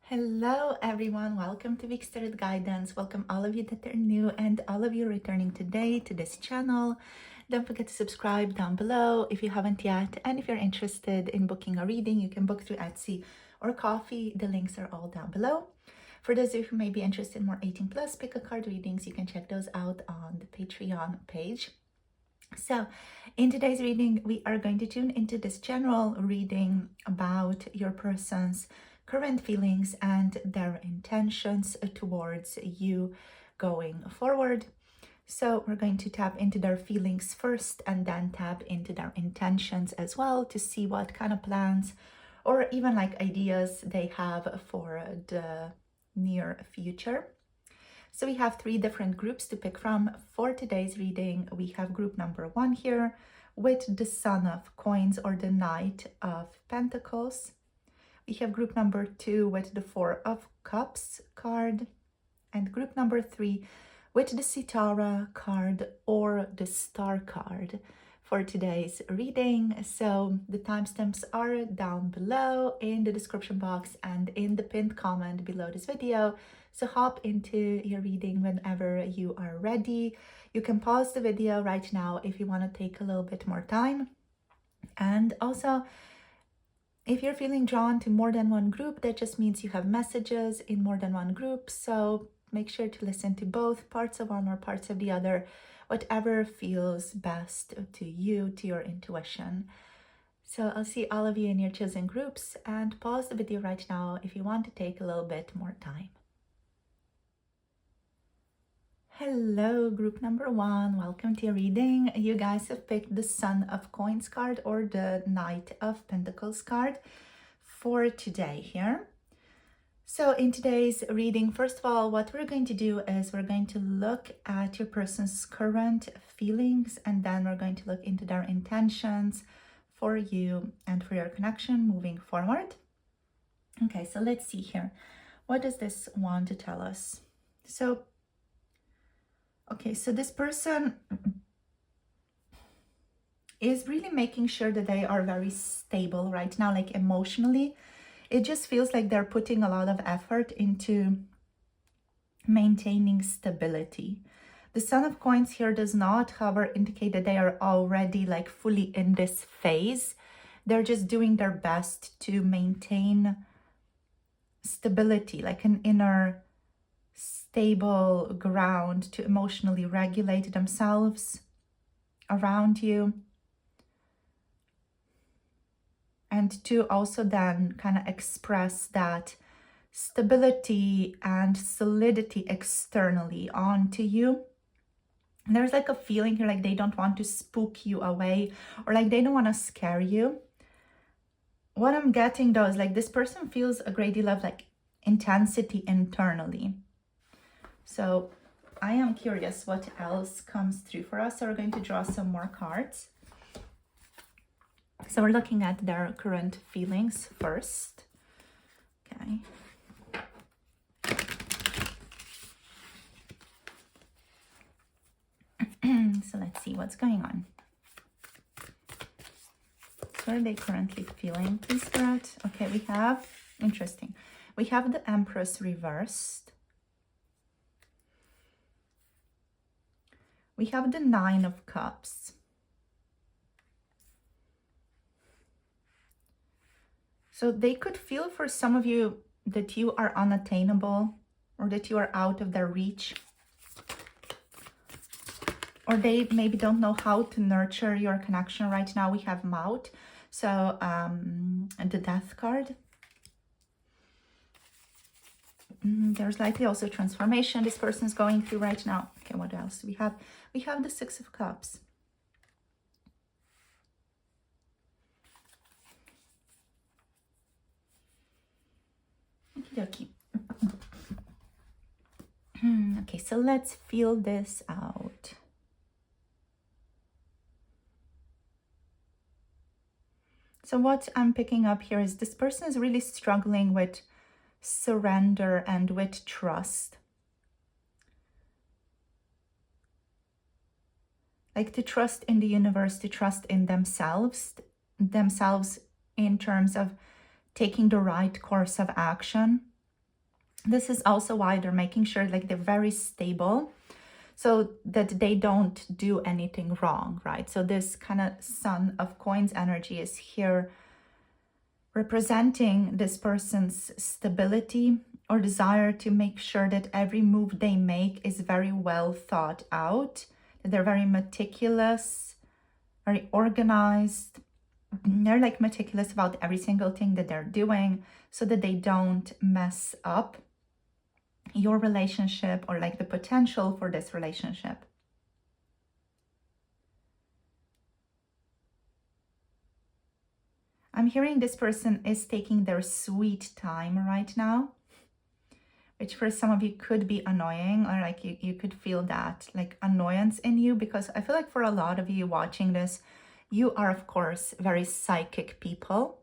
Hello everyone, welcome to Week Started Guidance. Welcome all of you that are new and all of you returning today to this channel. Don't forget to subscribe down below if you haven't yet, and if you're interested in booking a reading, you can book through Etsy or Coffee. The links are all down below. For those of you who may be interested in more 18 plus pick a card readings, you can check those out on the Patreon page. So in today's reading, we are going to tune into this general reading about your person's current feelings and their intentions towards you going forward. So we're going to tap into their feelings first and then tap into their intentions as well to see what kind of plans or even like ideas they have for the near future. So we have three different groups to pick from for today's reading. We have group number 1 here with the Son of Coins or the Knight of Pentacles. We have group number 2 with the 4 of Cups card, and group number 3 with the Sitara card or the Star card for today's reading. So the timestamps are down below in the description box and in the pinned comment below this video. So hop into your reading whenever you are ready. You can pause the video right now if you want to take a little bit more time. And also, if you're feeling drawn to more than one group, that just means you have messages in more than one group. So make sure to listen to both parts of one or parts of the other, whatever feels best to you, to your intuition. So I'll see all of you in your chosen groups, and pause the video right now if you want to take a little bit more time. Hello, group number 1. Welcome to your reading. You guys have picked the Son of Coins card or the Knight of Pentacles card for today here. So in today's reading, first of all, what we're going to do is we're going to look at your person's current feelings, and then we're going to look into their intentions for you and for your connection moving forward. Okay, so let's see here. What does this want to tell us? So this person is really making sure that they are very stable right now, like emotionally. It just feels like they're putting a lot of effort into maintaining stability. The Son of Coins here does not, however, indicate that they are already like fully in this phase. They're just doing their best to maintain stability, like an inner stable ground to emotionally regulate themselves around you, and to also then kind of express that stability and solidity externally onto you. There's like a feeling here like they don't want to spook you away, or like they don't want to scare you. What I'm getting though is like this person feels a great deal of like intensity internally. So I am curious what else comes through for us. So we're going to draw some more cards. So we're looking at their current feelings first. Okay. So let's see what's going on. What are they currently feeling, please, Spirit? Okay, we have, interesting. We have the Empress reversed. We have the 9 of Cups. So they could feel for some of you that you are unattainable, or that you are out of their reach, or they maybe don't know how to nurture your connection right now. We have Mouth, so the Death card. There's likely also transformation this person is going through right now. Okay, what else do we have? We have the 6 of Cups. Okay. Okay, so let's feel this out. So what I'm picking up here is this person is really struggling with surrender and with trust. Like to trust in the universe, to trust in themselves in terms of taking the right course of action. This is also why they're making sure like they're very stable so that they don't do anything wrong, right? So this kind of Son of Coins energy is here representing this person's stability or desire to make sure that every move they make is very well thought out, that they're very meticulous, very organized. They're like meticulous about every single thing that they're doing so that they don't mess up your relationship or like the potential for this relationship. I'm hearing this person is taking their sweet time right now, which for some of you could be annoying, or like you could feel that like annoyance in you, because I feel like for a lot of you watching this, you are of course very psychic people.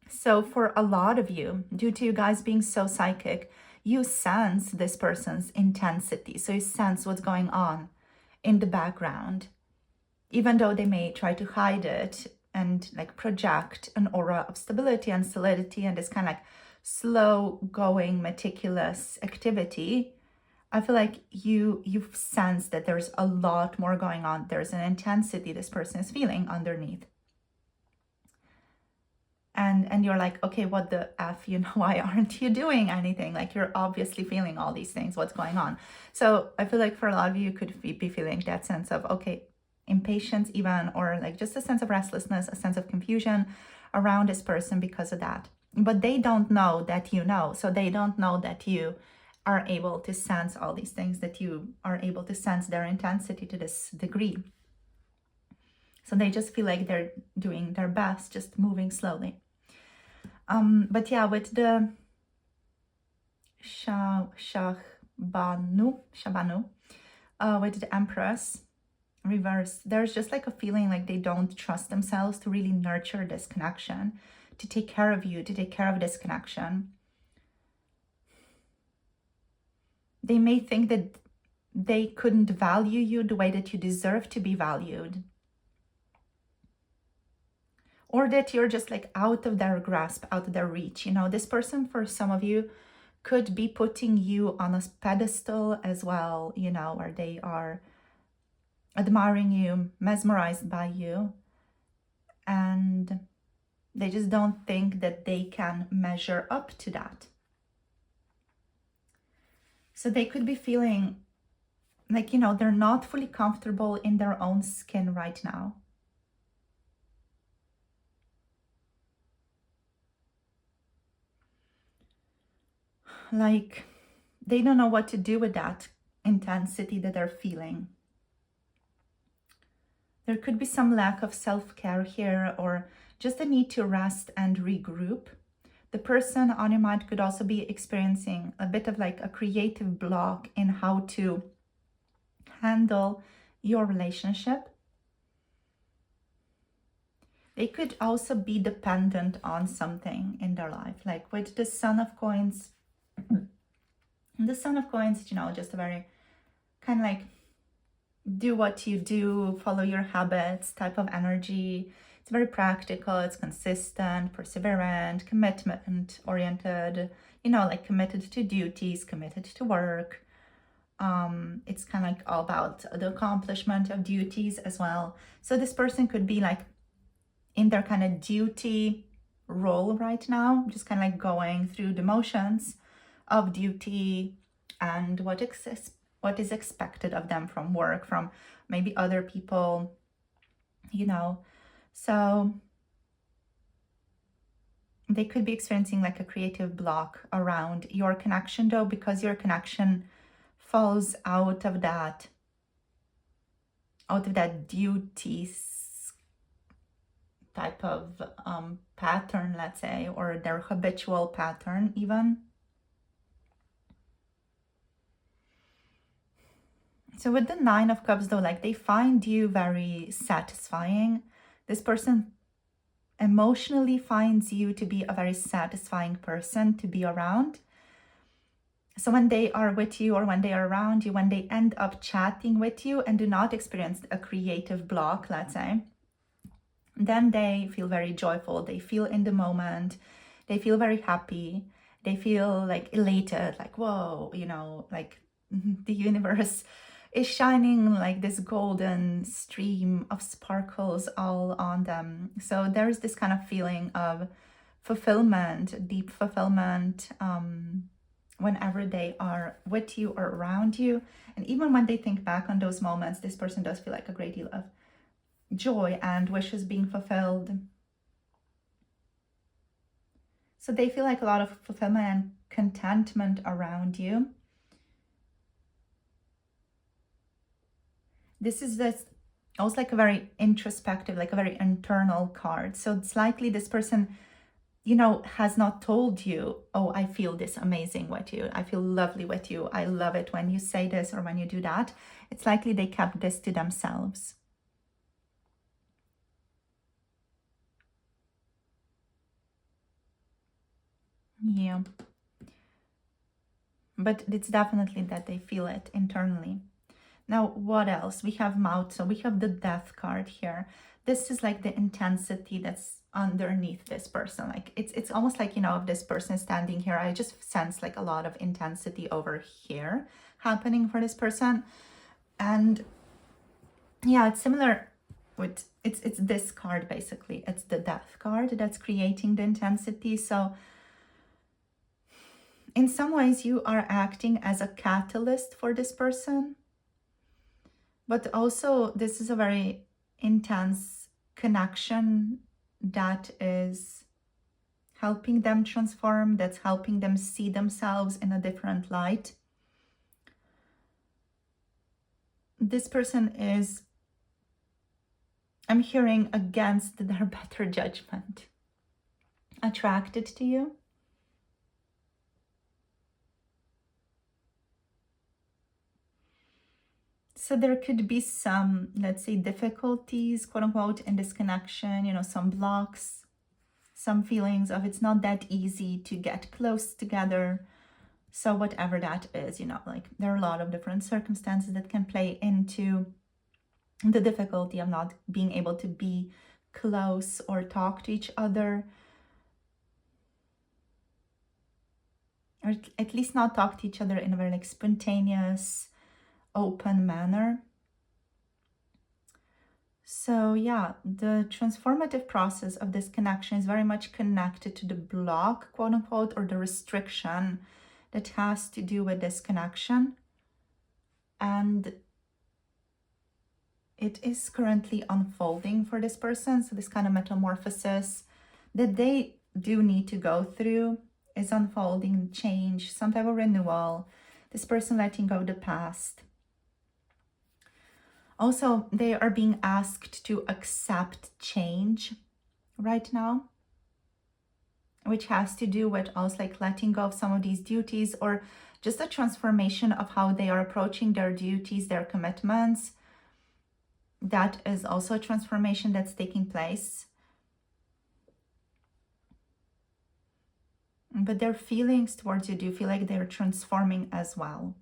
So for a lot of you, due to you guys being so psychic, you sense this person's intensity. So you sense what's going on in the background, even though they may try to hide it and like project an aura of stability and solidity and this kind of like slow going, meticulous activity. I feel like you've sensed that there's a lot more going on. There's an intensity this person is feeling underneath. And you're like, okay, what the F, why aren't you doing anything? Like, you're obviously feeling all these things. What's going on? So I feel like for a lot of you could be feeling that sense of, okay, impatience even, or like just a sense of restlessness, a sense of confusion around this person because of that. But they don't know that you know. So they don't know that you are able to sense all these things, that you are able to sense their intensity to this degree. So they just feel like they're doing their best, just moving slowly. But yeah, with the Shabanu, with the Empress reverse, there's just like a feeling like they don't trust themselves to really nurture this connection, to take care of you, to take care of this connection. They may think that they couldn't value you the way that you deserve to be valued, or that you're just like out of their grasp, out of their reach. This person, for some of you, could be putting you on a pedestal as well, where they are admiring you, mesmerized by you, and they just don't think that they can measure up to that. So they could be feeling like, they're not fully comfortable in their own skin right now. Like, they don't know what to do with that intensity that they're feeling. There could be some lack of self-care here, or just a need to rest and regroup. The person on your mind could also be experiencing a bit of like a creative block in how to handle your relationship. They could also be dependent on something in their life, like with the Son of Coins. The Son of Coins, just a very kind of like do what you do, follow your habits type of energy. It's very practical, it's consistent, perseverant, commitment oriented, like committed to duties, committed to work. It's kind of like all about the accomplishment of duties as well. So this person could be like in their kind of duty role right now, just kind of like going through the motions of duty and what is expected of them from work, from maybe other people, So they could be experiencing like a creative block around your connection though, because your connection falls out of that duties type of pattern, let's say, or their habitual pattern even. So with the Nine of Cups though, like they find you very satisfying. This person emotionally finds you to be a very satisfying person to be around. So when they are with you, or when they are around you, when they end up chatting with you and do not experience a creative block, let's say, then they feel very joyful. They feel in the moment. They feel very happy. They feel like elated, like, whoa, you know, like the universe is shining like this golden stream of sparkles all on them. So there's this kind of feeling of fulfillment, deep fulfillment, whenever they are with you or around you. And even when they think back on those moments, this person does feel like a great deal of joy and wishes being fulfilled. So they feel like a lot of fulfillment and contentment around you. This is this also like a very introspective, like a very internal card. So it's likely this person, you know, has not told you, oh, I feel this amazing with you. I feel lovely with you. I love it when you say this or when you do that. It's likely they kept this to themselves. Yeah. But it's definitely that they feel it internally. Now, what else? We have mouth, so we have the death card here. This is like the intensity that's underneath this person. Like it's almost like, you know, if this person is standing here, I just sense like a lot of intensity over here happening for this person. And yeah, it's similar with, it's this card basically. It's the death card that's creating the intensity. So in some ways you are acting as a catalyst for this person. But also, this is a very intense connection that is helping them transform, that's helping them see themselves in a different light. This person is, I'm hearing, against their better judgment, attracted to you. So there could be some, let's say, difficulties, quote unquote, in this connection, you know, some blocks, some feelings of it's not that easy to get close together. So whatever that is, you know, like there are a lot of different circumstances that can play into the difficulty of not being able to be close or talk to each other, or at least not talk to each other in a very like spontaneous, open manner. So yeah, the transformative process of this connection is very much connected to the block, quote unquote, or the restriction that has to do with this connection. And it is currently unfolding for this person. So this kind of metamorphosis that they do need to go through is unfolding, change, some type of renewal, this person letting go of the past. Also, they are being asked to accept change right now, which has to do with also like letting go of some of these duties, or just a transformation of how they are approaching their duties, their commitments. That is also a transformation that's taking place. But their feelings towards you do feel like they're transforming as well.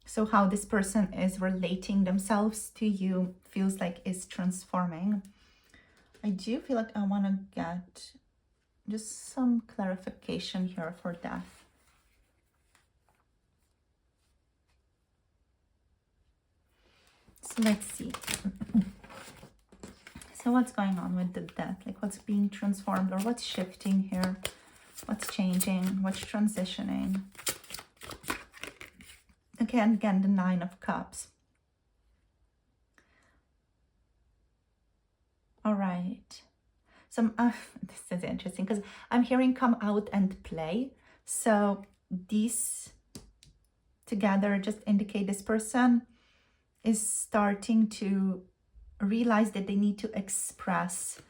So how this person is relating themselves to you feels like is transforming. I do feel like I want to get just some clarification here for death. So let's see. So what's going on with the death? Like what's being transformed or what's shifting here? What's changing? What's transitioning? Again, the Nine of Cups. All right. So this is interesting because I'm hearing come out and play. So these together just indicate this person is starting to realize that they need to express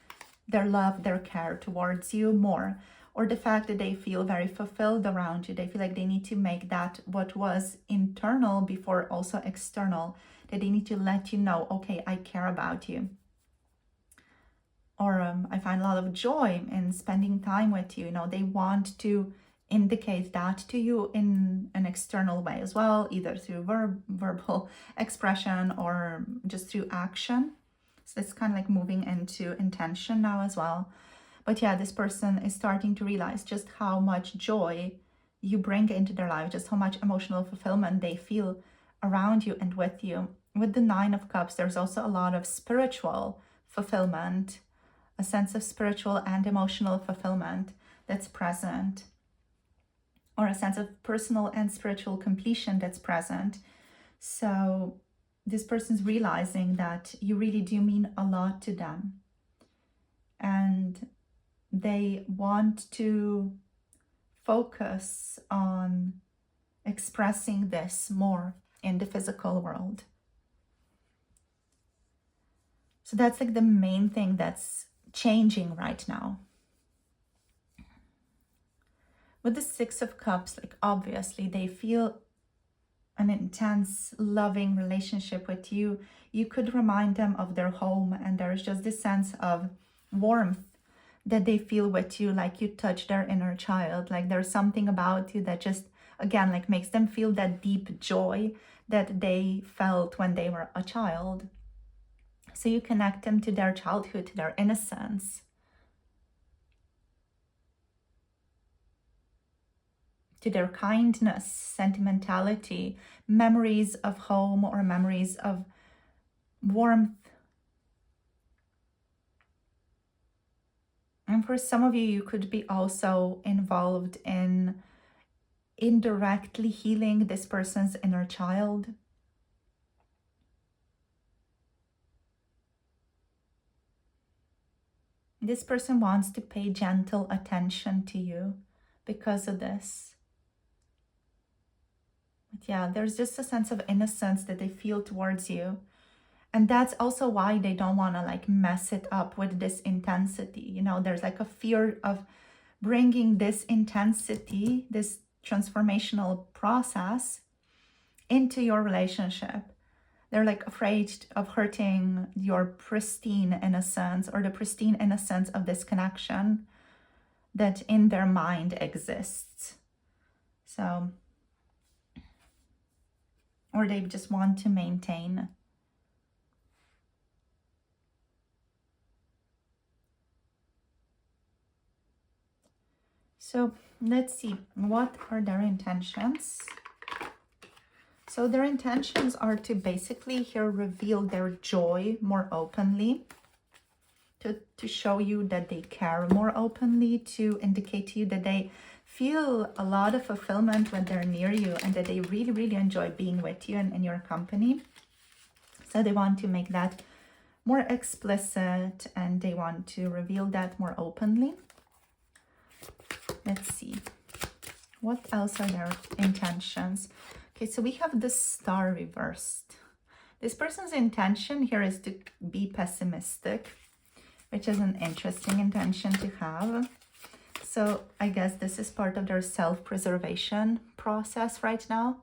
their love, their care towards you more, or the fact that they feel very fulfilled around you. They feel like they need to make that what was internal before also external, that they need to let you know, okay, I care about you. Or I find a lot of joy in spending time with you. You know, they want to indicate that to you in an external way as well, either through verbal expression or just through action. So it's kind of like moving into intention now as well. But yeah, this person is starting to realize just how much joy you bring into their life, just how much emotional fulfillment they feel around you and with you. With the Nine of Cups, there's also a lot of spiritual fulfillment, a sense of spiritual and emotional fulfillment that's present, or a sense of personal and spiritual completion that's present. So this person's realizing that you really do mean a lot to them, and they want to focus on expressing this more in the physical world. So that's like the main thing that's changing right now. With the Six of Cups, like obviously they feel an intense, loving relationship with you. You could remind them of their home, and there's just this sense of warmth that they feel with you, like you touch their inner child. Like there's something about you that just, again, like makes them feel that deep joy that they felt when they were a child. So you connect them to their childhood, to their innocence, to their kindness, sentimentality, memories of home or memories of warmth. And for some of you, you could be also involved in indirectly healing this person's inner child. This person wants to pay gentle attention to you because of this. But yeah, there's just a sense of innocence that they feel towards you. And that's also why they don't want to like mess it up with this intensity. You know, there's like a fear of bringing this intensity, this transformational process into your relationship. They're like afraid of hurting your pristine innocence, or the pristine innocence of this connection that in their mind exists. So, or they just want to maintain. So let's see, what are their intentions? So their intentions are to basically here reveal their joy more openly, to show you that they care more openly, to indicate to you that they feel a lot of fulfillment when they're near you, and that they really, really enjoy being with you and in your company. So they want to make that more explicit, and they want to reveal that more openly. Let's see, what else are their intentions? Okay, so we have the Star reversed. This person's intention here is to be pessimistic, which is an interesting intention to have. So I guess this is part of their self-preservation process right now.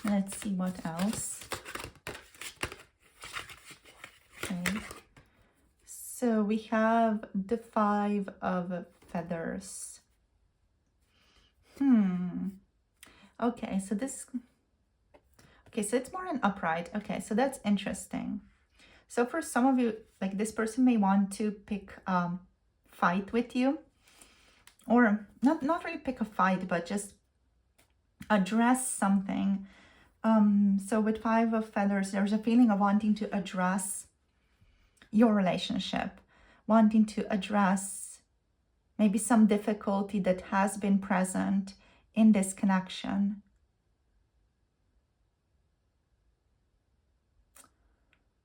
Let's see what else. Okay, so we have the Five of Feathers. Okay, so this, okay, so it's more an upright. Okay, so that's interesting. So for some of you, like this person may want to pick fight with you, or not really pick a fight, but just address something. So with Five of Feathers, there's a feeling of wanting to address your relationship, wanting to address maybe some difficulty that has been present in this connection.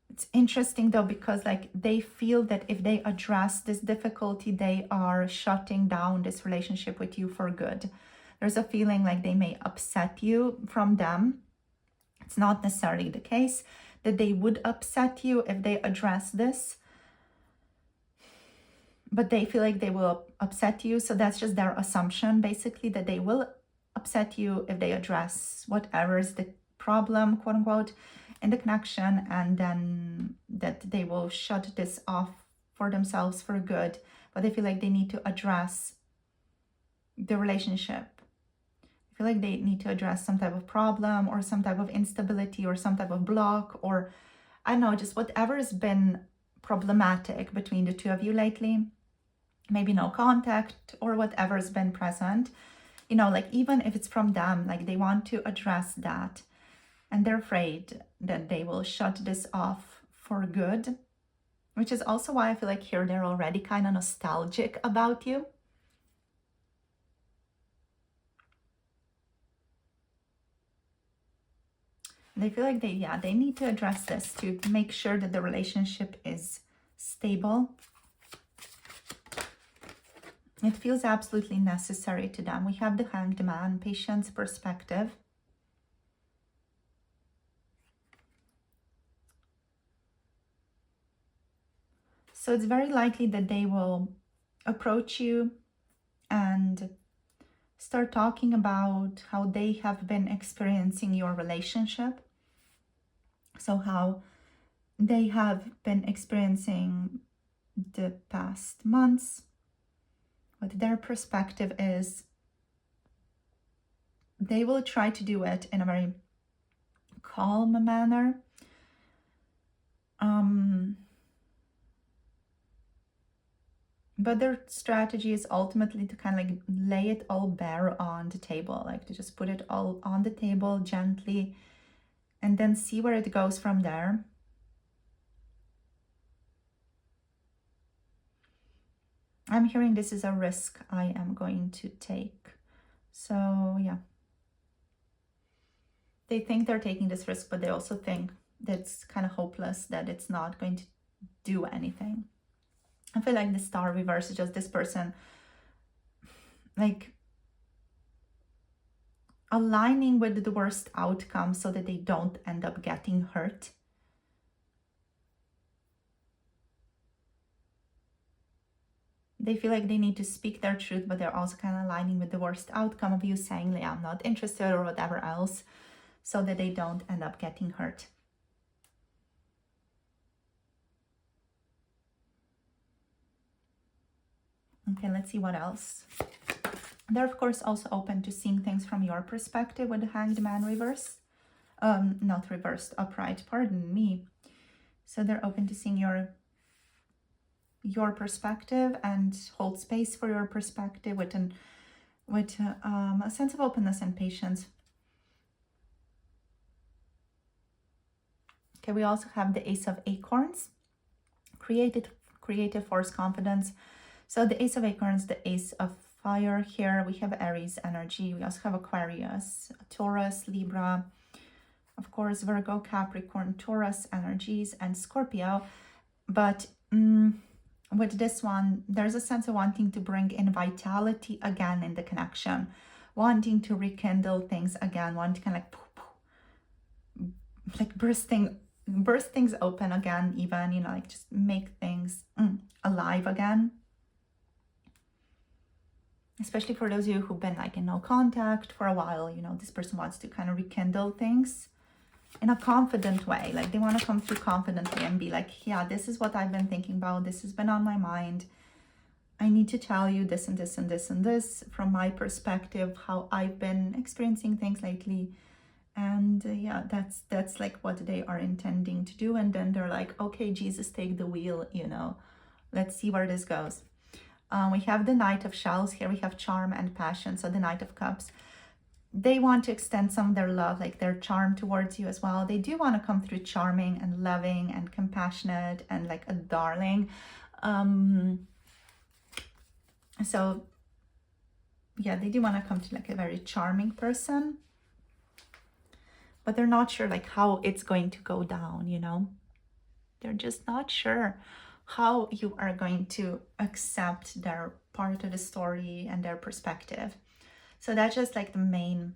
It's interesting though, because like they feel that if they address this difficulty, they are shutting down this relationship with you for good. There's a feeling like they may upset you from them. It's not necessarily the case that they would upset you if they address this, but they feel like they will upset you. So that's just their assumption, basically, that they will upset you if they address whatever is the problem, quote unquote, in the connection, and then that they will shut this off for themselves for good. But they feel like they need to address the relationship. I feel like they need to address some type of problem or some type of instability or some type of block, or I don't know, just whatever has been problematic between the two of you lately. Maybe no contact or whatever's been present, like even if it's from them, like they want to address that and they're afraid that they will shut this off for good, which is also why I feel like here they're already kind of nostalgic about you. They feel like they need to address this to make sure that the relationship is stable. It feels absolutely necessary to them. We have the Hanged Man, patience, perspective. So it's very likely that they will approach you and start talking about how they have been experiencing your relationship. So how they have been experiencing the past months, what their perspective is. They will try to do it in a very calm manner. But their strategy is ultimately to kind of like lay it all bare on the table, like to just put it all on the table gently and then see where it goes from there. I'm hearing this is a risk I am going to take. So yeah. They think they're taking this risk, but they also think that's kind of hopeless, that it's not going to do anything. I feel like the star reverse is just this person like aligning with the worst outcome so that they don't end up getting hurt. They feel like they need to speak their truth, but they're also kind of aligning with the worst outcome of you saying, like, I'm not interested or whatever else, so that they don't end up getting hurt. Okay, let's see what else. They're, of course, also open to seeing things from your perspective with the Hanged Man reverse. Not reversed, upright, pardon me. So they're open to seeing your perspective and hold space for your perspective with a sense of openness and patience. Okay, we also have the Ace of Acorns, creative force, confidence. So the Ace of Acorns, the Ace of Fire. Here we have Aries energy. We also have Aquarius, Taurus, Libra, of course, Virgo, Capricorn, Taurus energies, and Scorpio. But with this one, there's a sense of wanting to bring in vitality again in the connection, wanting to rekindle things again, wanting to kind of like burst things open again, even, like just make things alive again. Especially for those of you who've been like in no contact for a while, this person wants to kind of rekindle things in a confident way. Like they want to come through confidently and be like, yeah, this is what I've been thinking about. This has been on my mind. I need to tell you this and this and this and this from my perspective, how I've been experiencing things lately. And yeah, that's like what they are intending to do. And then they're like, okay, Jesus, take the wheel, let's see where this goes. We have the Knight of Shells. Here we have charm and passion. So the Knight of Cups. They want to extend some of their love, like their charm towards you as well. They do want to come through charming and loving and compassionate and like a darling. So yeah, they do want to come to like a very charming person. But they're not sure like how it's going to go down, They're just not sure how you are going to accept their part of the story and their perspective. So that's just like the main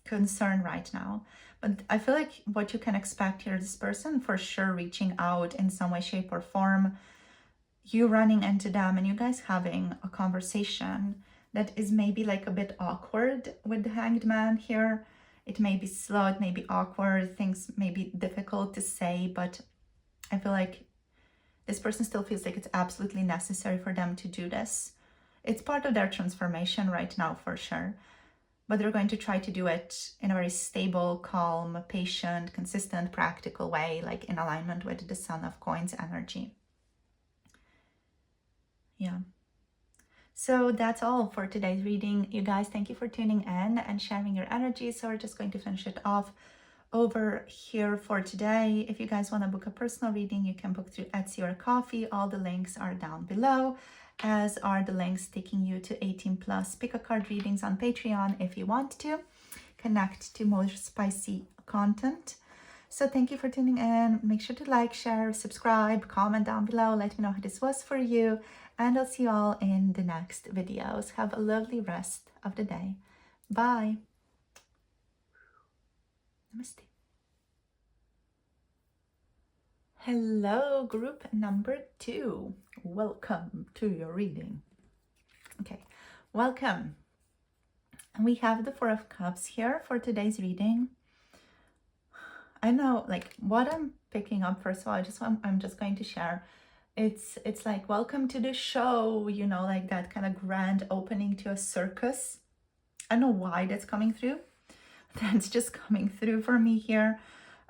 concern right now. But I feel like what you can expect here, this person for sure reaching out in some way, shape, or form, you running into them and you guys having a conversation that is maybe like a bit awkward with the Hanged Man here. It may be slow, it may be awkward, things may be difficult to say, but I feel like this person still feels like it's absolutely necessary for them to do this. It's part of their transformation right now for sure. But they're going to try to do it in a very stable, calm, patient, consistent, practical way, like in alignment with the Son of Coins energy. Yeah. So that's all for today's reading. You guys, thank you for tuning in and sharing your energy. So we're just going to finish it off over here for today. If you guys want to book a personal reading, you can book through Etsy or Coffee. All the links are down below, as are the links taking you to 18+ pick a card readings on Patreon if you want to connect to more spicy content. So thank you for tuning in. Make sure to like, share, subscribe, comment down below. Let me know how this was for you. And I'll see you all in the next videos. Have a lovely rest of the day. Bye. Namaste. Hello, group number 2. Welcome to your reading. Okay, welcome. And we have the Four of Cups here for today's reading. I know, like, what I'm picking up, first of all, I'm just going to share. It's like, welcome to the show, you know, like that kind of grand opening to a circus. I don't know why that's coming through. That's just coming through for me here.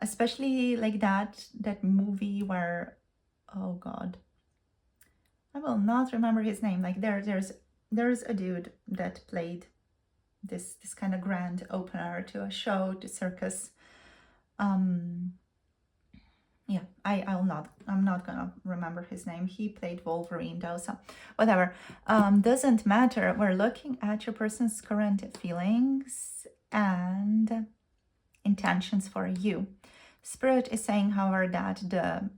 Especially like that movie where, oh God, I will not remember his name. Like there's a dude that played this kind of grand opener to a show, to circus. Yeah, I'm not gonna remember his name. He played Wolverine though, so whatever. Doesn't matter. We're looking at your person's current feelings and intentions for you. Spirit is saying, however, that the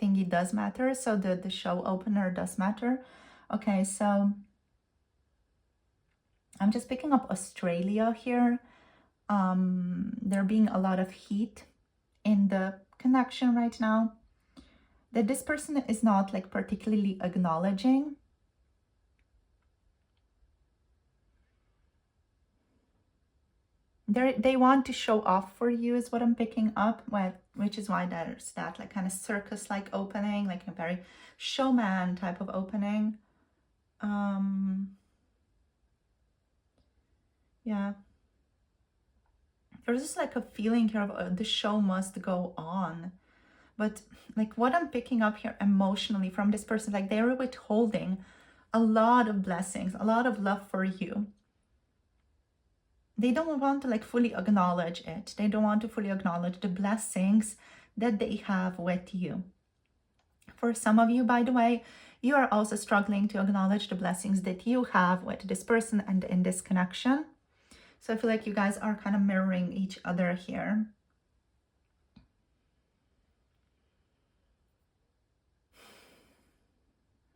thingy does matter. So the show opener does matter. Okay, so I'm just picking up Australia here. There being a lot of heat in the connection right now, that this person is not like particularly acknowledging. They want to show off for you is what I'm picking up, which is why there's that like kind of circus-like opening, like a very showman type of opening. Yeah. There's just like a feeling here of the show must go on. But like what I'm picking up here emotionally from this person, like they're withholding a lot of blessings, a lot of love for you. They don't want to like fully acknowledge it. They don't want to fully acknowledge the blessings that they have with you. For some of you, by the way, you are also struggling to acknowledge the blessings that you have with this person and in this connection. So I feel like you guys are kind of mirroring each other here.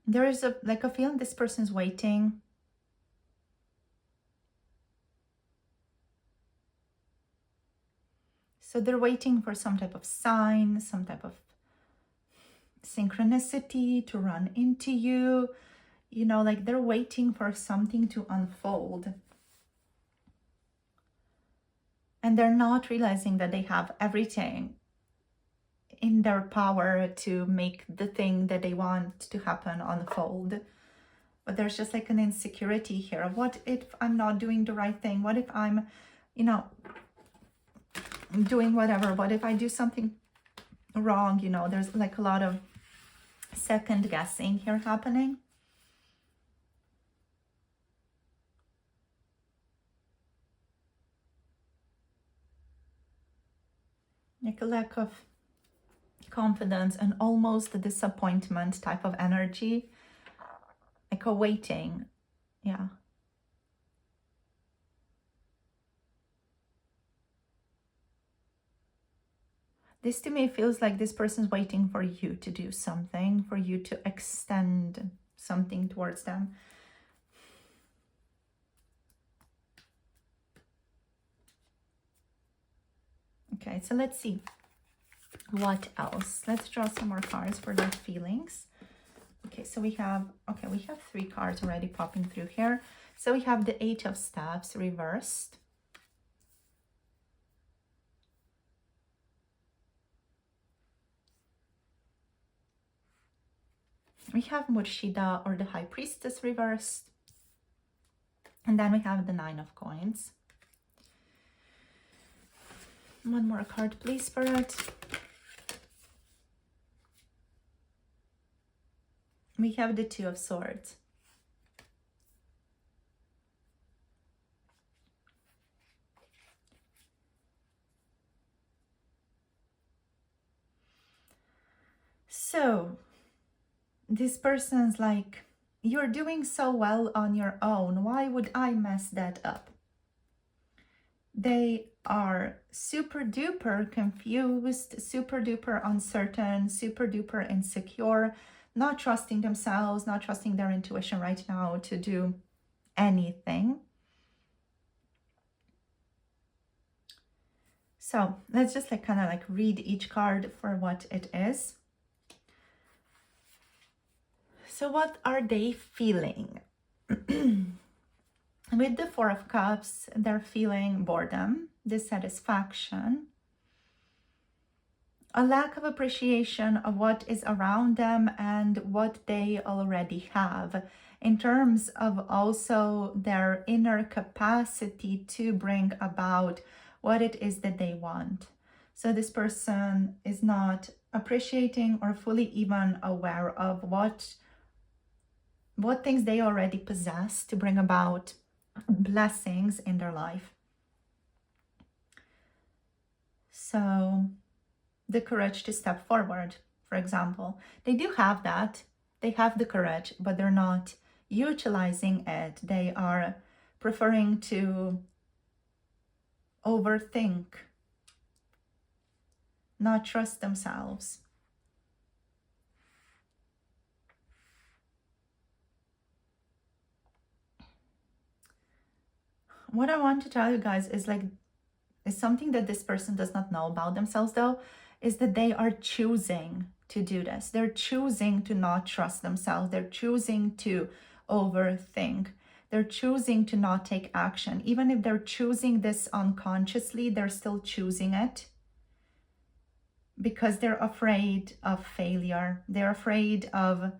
There is a feeling this person's waiting. So they're waiting for some type of sign, some type of synchronicity to run into you. You know, like they're waiting for something to unfold. And they're not realizing that they have everything in their power to make the thing that they want to happen unfold. But there's just like an insecurity here. What if I'm not doing the right thing? What if I'm, you know, doing whatever? What if I do something wrong? You know, there's like a lot of second guessing here happening. Like a lack of confidence and almost a disappointment type of energy, like a waiting. Yeah. This to me feels like this person's waiting for you to do something, for you to extend something towards them. Okay, so let's see what else. Let's draw some more cards for their feelings. Okay, so we have 3 cards already popping through here. So we have the 8 of Staves reversed. We have Murshida, or the High Priestess, reversed. And then we have the Nine of Coins. One more card, please, Spirit. We have the Two of Swords. So, this person's like, you're doing so well on your own. Why would I mess that up? They are super duper confused, super duper uncertain, super duper insecure, not trusting themselves, not trusting their intuition right now to do anything. So let's just like kind of like read each card for what it is. So what are they feeling? With the Four of Cups, they're feeling boredom, dissatisfaction, a lack of appreciation of what is around them and what they already have, in terms of also their inner capacity to bring about what it is that they want. So this person is not appreciating or fully even aware of what things they already possess to bring about blessings in their life. So the courage to step forward, for example, they do have that. They have the courage, but they're not utilizing it. They are preferring to overthink, not trust themselves. What I want to tell you guys is something that this person does not know about themselves, though, is that they are choosing to do this. They're choosing to not trust themselves. They're choosing to overthink. They're choosing to not take action. Even if they're choosing this unconsciously, they're still choosing it because they're afraid of failure. They're afraid of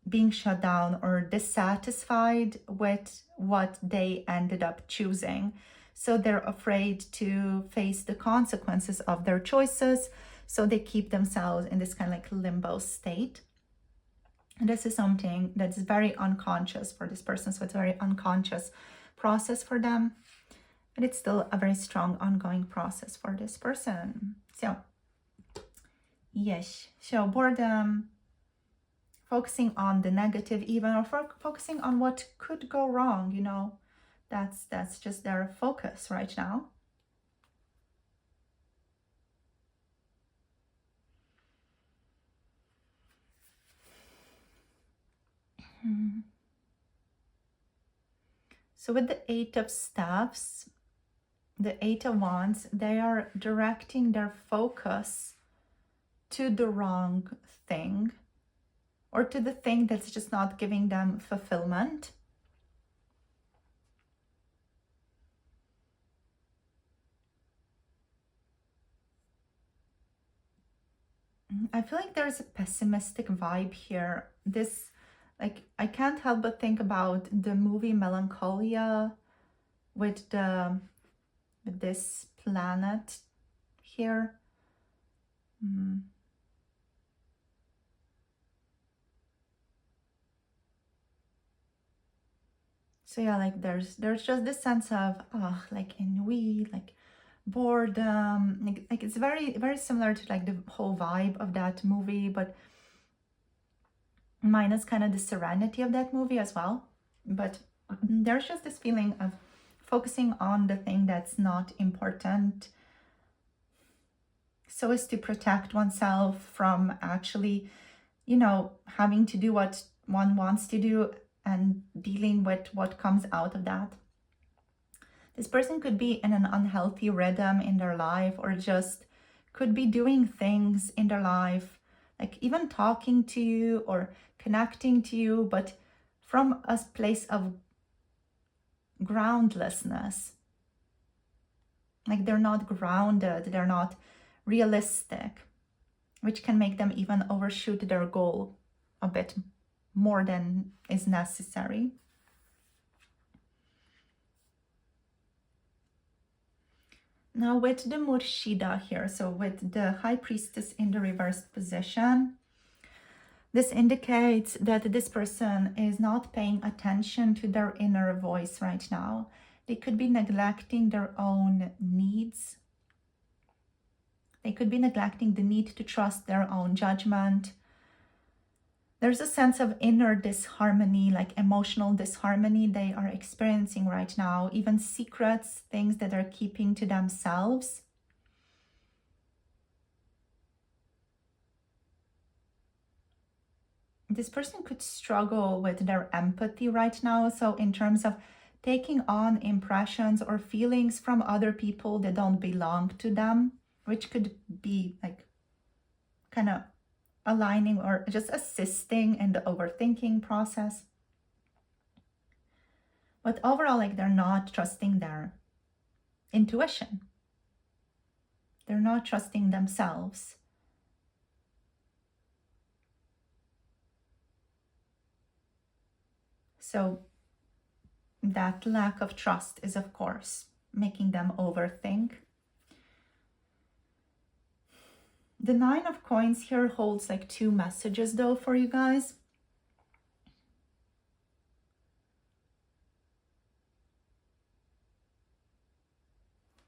being shut down or dissatisfied with what they ended up choosing. So they're afraid to face the consequences of their choices. So they keep themselves in this kind of like limbo state. And this is something that's very unconscious for this person. So it's a very unconscious process for them. But it's still a very strong ongoing process for this person. So, yes. So boredom, focusing on the negative even, or focusing on what could go wrong, you know, that's just their focus right now. So with the Eight of Staffs, the Eight of Wands, they are directing their focus to the wrong thing, or to the thing that's just not giving them fulfillment. I feel like there's a pessimistic vibe here. This, like, I can't help but think about the movie Melancholia with this planet here. So yeah, like there's just this sense of like ennui, like boredom, like it's very similar to like the whole vibe of that movie, but minus kind of the serenity of that movie as well. But there's just this feeling of focusing on the thing that's not important, so as to protect oneself from actually, you know, having to do what one wants to do and dealing with what comes out of that. This person could be in an unhealthy rhythm in their life, or just could be doing things in their life, like even talking to you or connecting to you, but from a place of groundlessness. Like they're not grounded, they're not realistic, which can make them even overshoot their goal a bit more than is necessary. Now with the Murshida here, so with the High Priestess in the reversed position, this indicates that this person is not paying attention to their inner voice right now. They could be neglecting their own needs. They could be neglecting the need to trust their own judgment. There's a sense of inner disharmony, like emotional disharmony they are experiencing right now, even secrets, things that they're keeping to themselves. This person could struggle with their empathy right now. So in terms of taking on impressions or feelings from other people that don't belong to them, which could be like kind of aligning or just assisting in the overthinking process. But overall, like they're not trusting their intuition. They're not trusting themselves. So that lack of trust is, of course, making them overthink. The Nine of Coins here holds like two messages though for you guys.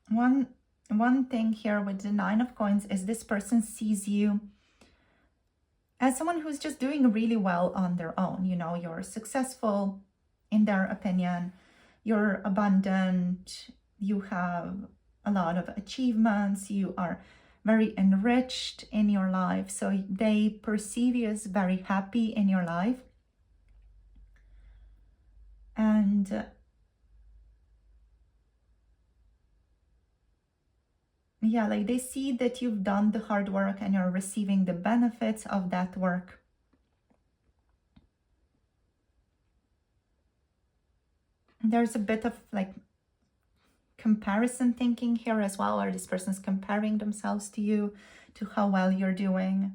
One thing here with the Nine of Coins is this person sees you as someone who's just doing really well on their own. You know, you're successful in their opinion, you're abundant, you have a lot of achievements, you are very enriched in your life. So they perceive you as very happy in your life. And yeah, like they see that you've done the hard work and you're receiving the benefits of that work. There's a bit of like comparison thinking here as well, or this person's comparing themselves to you, to how well you're doing.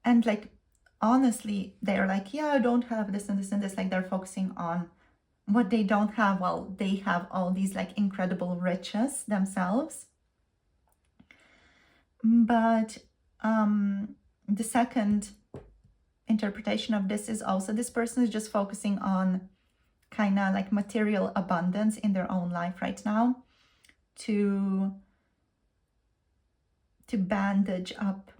And like, honestly, they're like, yeah, I don't have this and this and this. Like they're focusing on what they don't have. Well, they have all these like incredible riches themselves. But the second interpretation of this is also this person is just focusing on kind of like material abundance in their own life right now to bandage up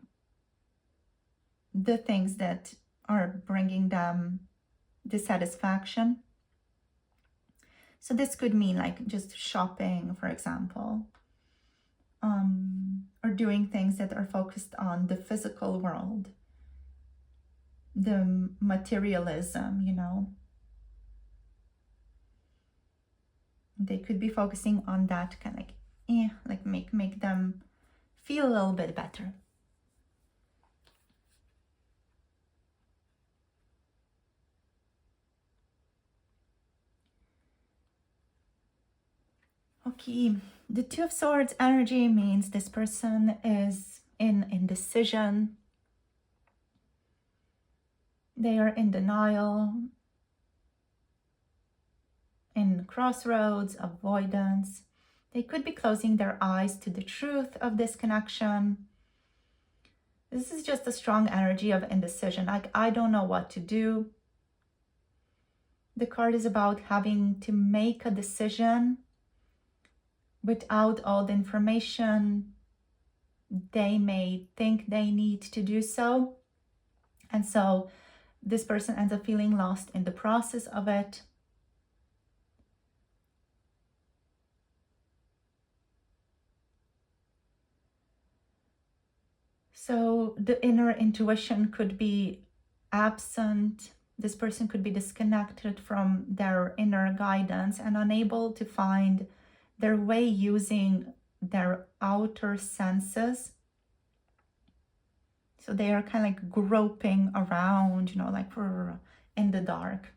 the things that are bringing them dissatisfaction. So this could mean like just shopping, for example, or doing things that are focused on the physical world, the materialism, you know. They could be focusing on that kind of like make them feel a little bit better. Okay, the Two of Swords energy means this person is in indecision. They are in denial, in crossroads, avoidance. They could be closing their eyes to the truth of this connection. This is just a strong energy of indecision. Like, I don't know what to do. The card is about having to make a decision without all the information they may think they need to do so. And so this person ends up feeling lost in the process of it. So the inner intuition could be absent. This person could be disconnected from their inner guidance and unable to find their way using their outer senses. So they are kind of like groping around, you know, like in the dark.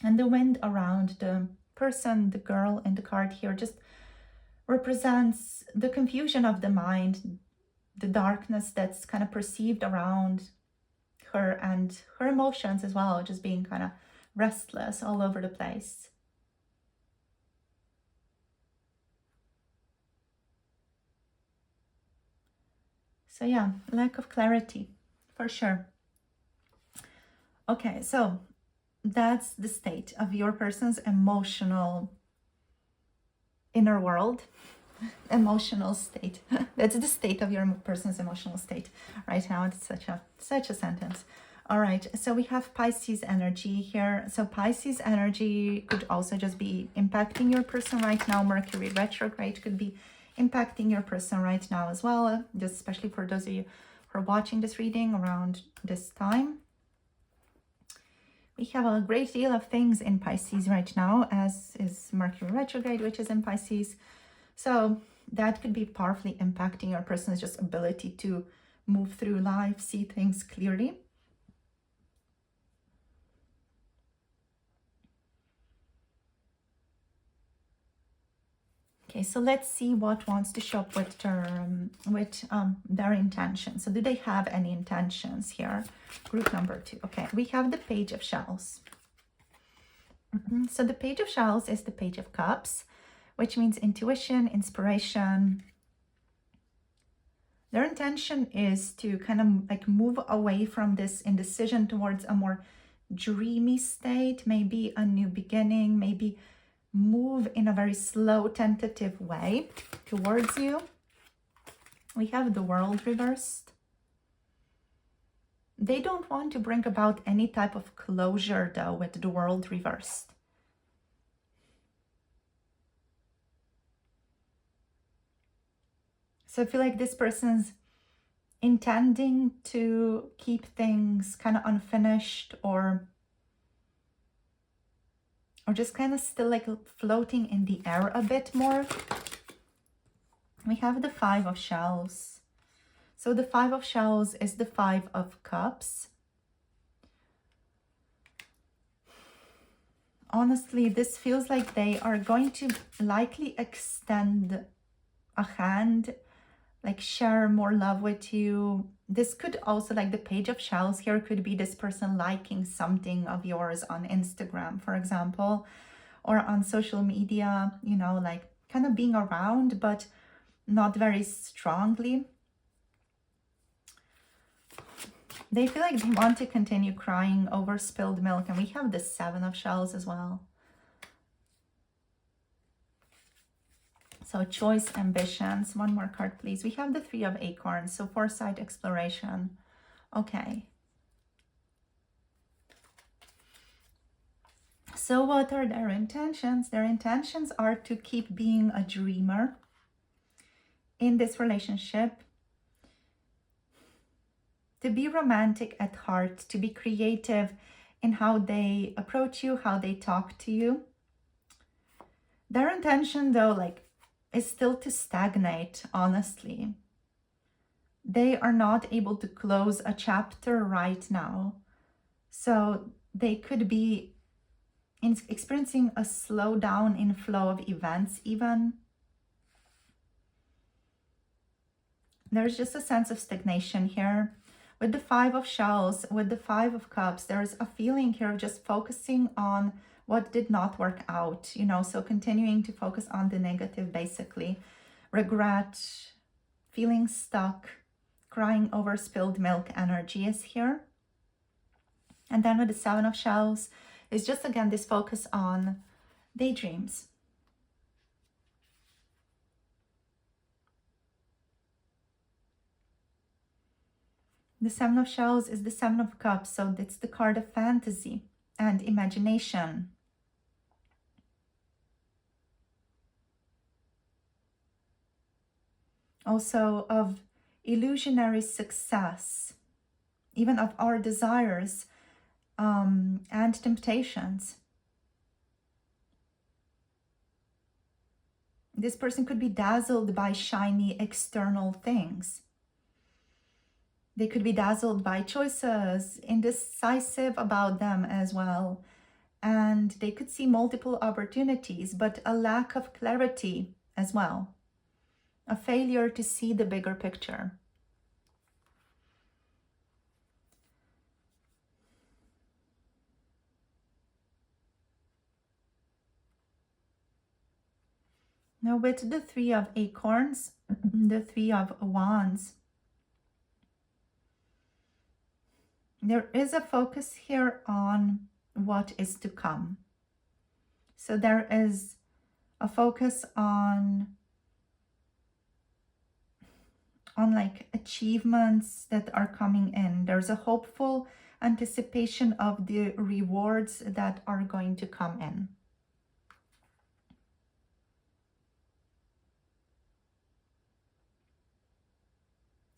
And the wind around the person, the girl in the card here, just represents the confusion of the mind, the darkness that's kind of perceived around her, and her emotions as well, just being kind of restless all over the place. So yeah, lack of clarity for sure. Okay, so that's the state of your person's emotional inner world, emotional state. That's the state of your person's emotional state right now. It's such a sentence. All right, so we have Pisces energy here. So Pisces energy could also just be impacting your person right now. Mercury retrograde could be impacting your person right now as well, just especially for those of you who are watching this reading around this time. We have a great deal of things in Pisces right now, as is Mercury retrograde, which is in Pisces. So that could be powerfully impacting your person's just ability to move through life, see things clearly. Okay, so let's see what wants to show up with their intentions. So do they have any intentions here? Group number 2. Okay, we have the Page of Shells. So the Page of Shells is the Page of Cups, which means intuition, inspiration. Their intention is to kind of like move away from this indecision towards a more dreamy state, maybe a new beginning, maybe move in a very slow, tentative way towards you. We have the World reversed. They don't want to bring about any type of closure, though, with the World reversed. So I feel like this person's intending to keep things kind of unfinished, or just kind of still like floating in the air a bit more. We have the Five of Shells. So the Five of Shells is the Five of Cups. Honestly, this feels like they are going to likely extend a hand, like share more love with you. This could also, like the Page of Shells here, could be this person liking something of yours on Instagram, for example, or on social media, you know, like kind of being around, but not very strongly. They feel like they want to continue crying over spilled milk. And we have the Seven of Shells as well. So choice, ambitions. One more card, please. We have the Three of Acorns. So foresight, exploration. Okay. So what are their intentions? Their intentions are to keep being a dreamer in this relationship, to be romantic at heart, to be creative in how they approach you, how they talk to you. Their intention, though, like, is still to stagnate, honestly. They are not able to close a chapter right now. So they could be experiencing a slowdown in flow of events even. There's just a sense of stagnation here. With the Five of Shells, with the Five of Cups, there's a feeling here of just focusing on what did not work out, you know, so continuing to focus on the negative, basically. Regret, feeling stuck, crying over spilled milk energy is here. And then with the Seven of Shells, it's just, again, this focus on daydreams. The Seven of Shells is the Seven of Cups, so it's the card of fantasy and imagination. Also of illusionary success, even of our desires and temptations. This person could be dazzled by shiny external things. They could be dazzled by choices, indecisive about them as well. And they could see multiple opportunities, but a lack of clarity as well. a failure to see the bigger picture. Now with the Three of Acorns, the Three of Wands, there is a focus here on what is to come. So there is a focus on like achievements that are coming in. There's a hopeful anticipation of the rewards that are going to come in.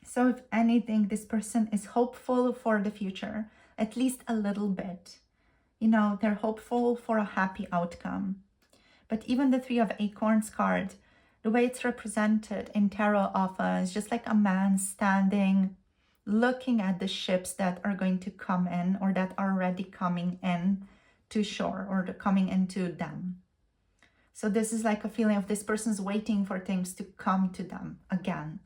So if anything, this person is hopeful for the future, at least a little bit. You know, they're hopeful for a happy outcome. But even the Three of Acorns card, the way it's represented in tarot often is just like a man standing, looking at the ships that are going to come in or that are already coming in to shore or coming into them. So this is like a feeling of this person's waiting for things to come to them again.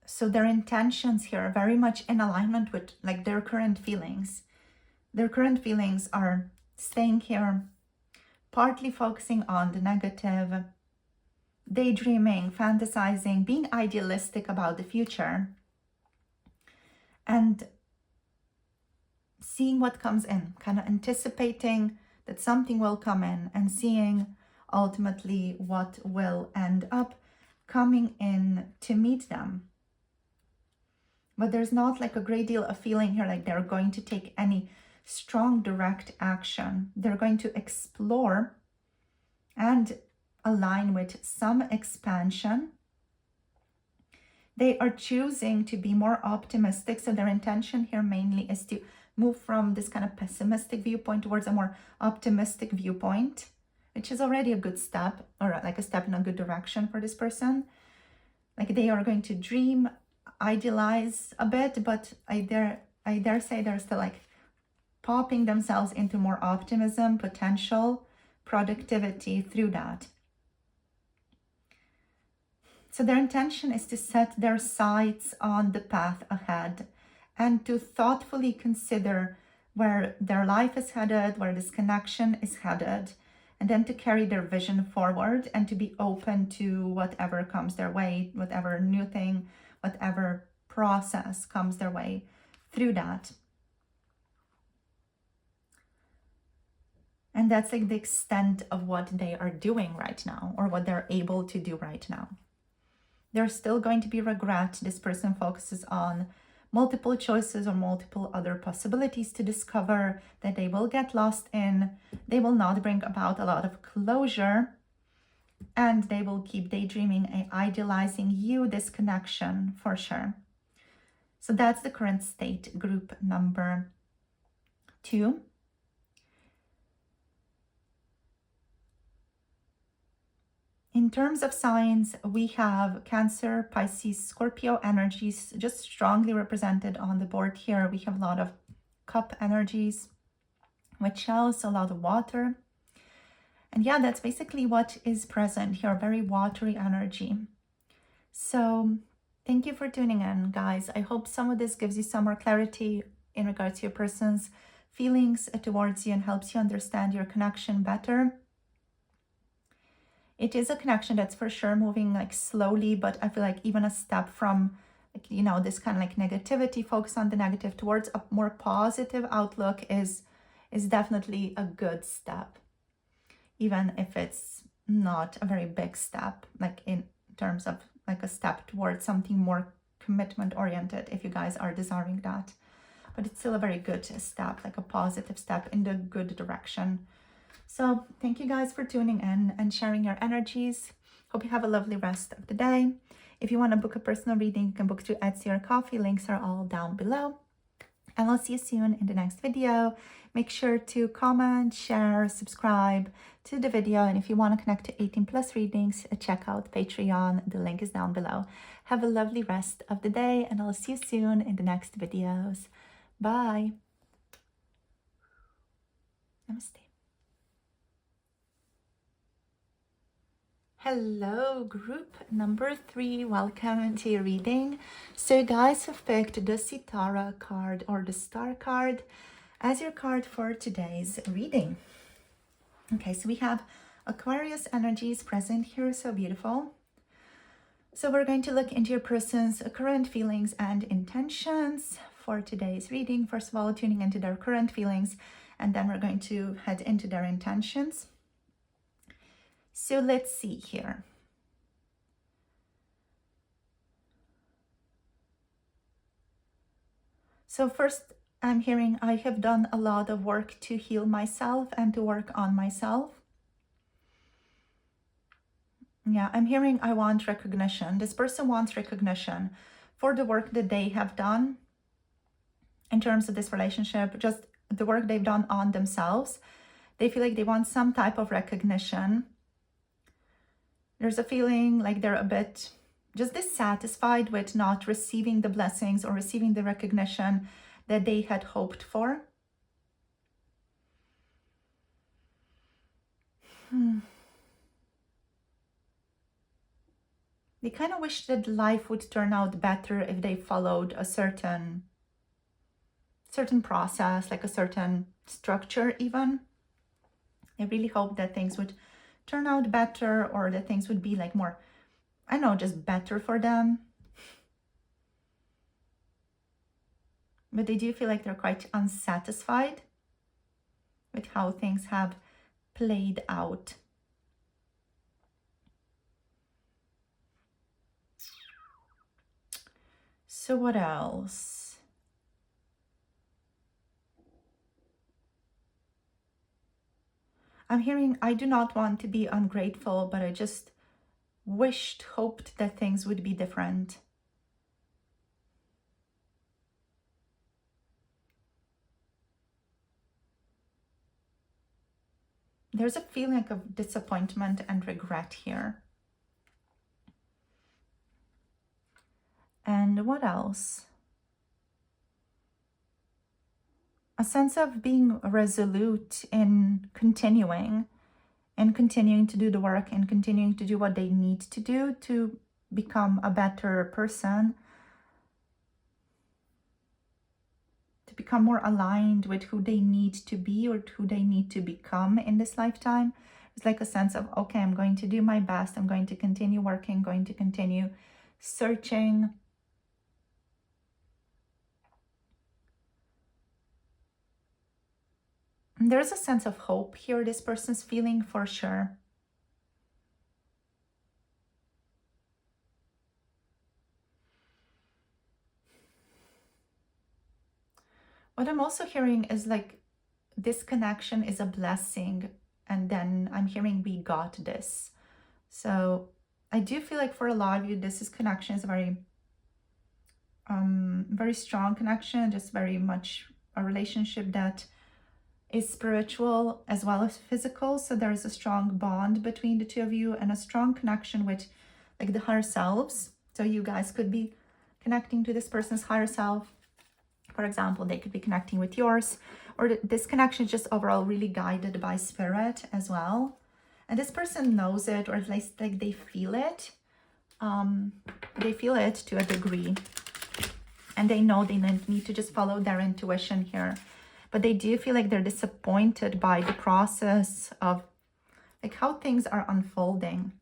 So their intentions here are very much in alignment with like their current feelings. Their current feelings are staying here, partly focusing on the negative, daydreaming, fantasizing, being idealistic about the future, and seeing what comes in, kind of anticipating that something will come in and seeing ultimately what will end up coming in to meet them. But there's not like a great deal of feeling here like they're going to take any strong direct action. They're going to explore and align with some expansion. They are choosing to be more optimistic. So their intention here mainly is to move from this kind of pessimistic viewpoint towards a more optimistic viewpoint, which is already a good step, or like a step in a good direction for this person. Like they are going to dream, idealize a bit, but I dare say they're still like popping themselves into more optimism, potential, productivity through that. So their intention is to set their sights on the path ahead and to thoughtfully consider where their life is headed, where this connection is headed, and then to carry their vision forward and to be open to whatever comes their way, whatever new thing, whatever process comes their way through that. And that's like the extent of what they are doing right now, or what they're able to do right now. There's still going to be regret. This person focuses on multiple choices or multiple other possibilities to discover that they will get lost in. They will not bring about a lot of closure, and they will keep daydreaming and idealizing you, this connection, for sure. So that's the current state, group number 2. In terms of signs, we have Cancer, Pisces, Scorpio energies just strongly represented on the board here. We have a lot of cup energies, which shows a lot of water. And yeah, that's basically what is present here, very watery energy. So thank you for tuning in, guys. I hope some of this gives you some more clarity in regards to your person's feelings towards you and helps you understand your connection better. It is a connection that's for sure moving like slowly, but I feel like even a step from, like, you know, this kind of like negativity, focus on the negative, towards a more positive outlook is definitely a good step, even if it's not a very big step, like in terms of like a step towards something more commitment oriented, if you guys are desiring that. But it's still a very good step, like a positive step in the good direction. So thank you guys for tuning in and sharing your energies. Hope you have a lovely rest of the day. If you want to book a personal reading, you can book through Etsy or Coffee. Links are all down below. And I'll see you soon in the next video. Make sure to comment, share, subscribe to the video. And if you want to connect to 18+ readings, check out Patreon. The link is down below. Have a lovely rest of the day, and I'll see you soon in the next videos. Bye. Namaste. Hello, group number 3. Welcome to your reading. So you guys have picked the Sitara card or the Star card as your card for today's reading. Okay, so we have Aquarius energies present here, so beautiful. So we're going to look into your person's current feelings and intentions for today's reading. First of all, tuning into their current feelings, and then we're going to head into their intentions. So let's see here. So first, I'm hearing I have done a lot of work to heal myself and to work on myself. Yeah, I'm hearing I want recognition. This person wants recognition for the work that they have done in terms of this relationship, just the work they've done on themselves. They feel like they want some type of recognition. There's a feeling like they're a bit just dissatisfied with not receiving the blessings or receiving the recognition that they had hoped for. They kind of wish that life would turn out better if they followed a certain process, like a certain structure even. They really hope that things would turn out better, or that things would be like more, I don't know, just better for them. But they do feel like they're quite unsatisfied with how things have played out. So what else? I'm hearing I do not want to be ungrateful, but I just hoped that things would be different. There's a feeling of disappointment and regret here. And what else? A sense of being resolute in continuing to do the work and continuing to do what they need to do to become a better person, to become more aligned with who they need to be or who they need to become in this lifetime. It's like a sense of, okay, I'm going to do my best. I'm going to continue working, going to continue searching. There's a sense of hope here this person's feeling for sure. What I'm also hearing is like this connection is a blessing, and then I'm hearing we got this. So I do feel like for a lot of you, this connection is a very strong connection, just very much a relationship that is spiritual as well as physical. So there is a strong bond between the two of you and a strong connection with like the higher selves. So you guys could be connecting to this person's higher self. For example, they could be connecting with yours, or this connection is just overall really guided by spirit as well. And this person knows it, or at least like they feel it. They feel it to a degree. And they know they need to just follow their intuition here. But they do feel like they're disappointed by the process of like how things are unfolding.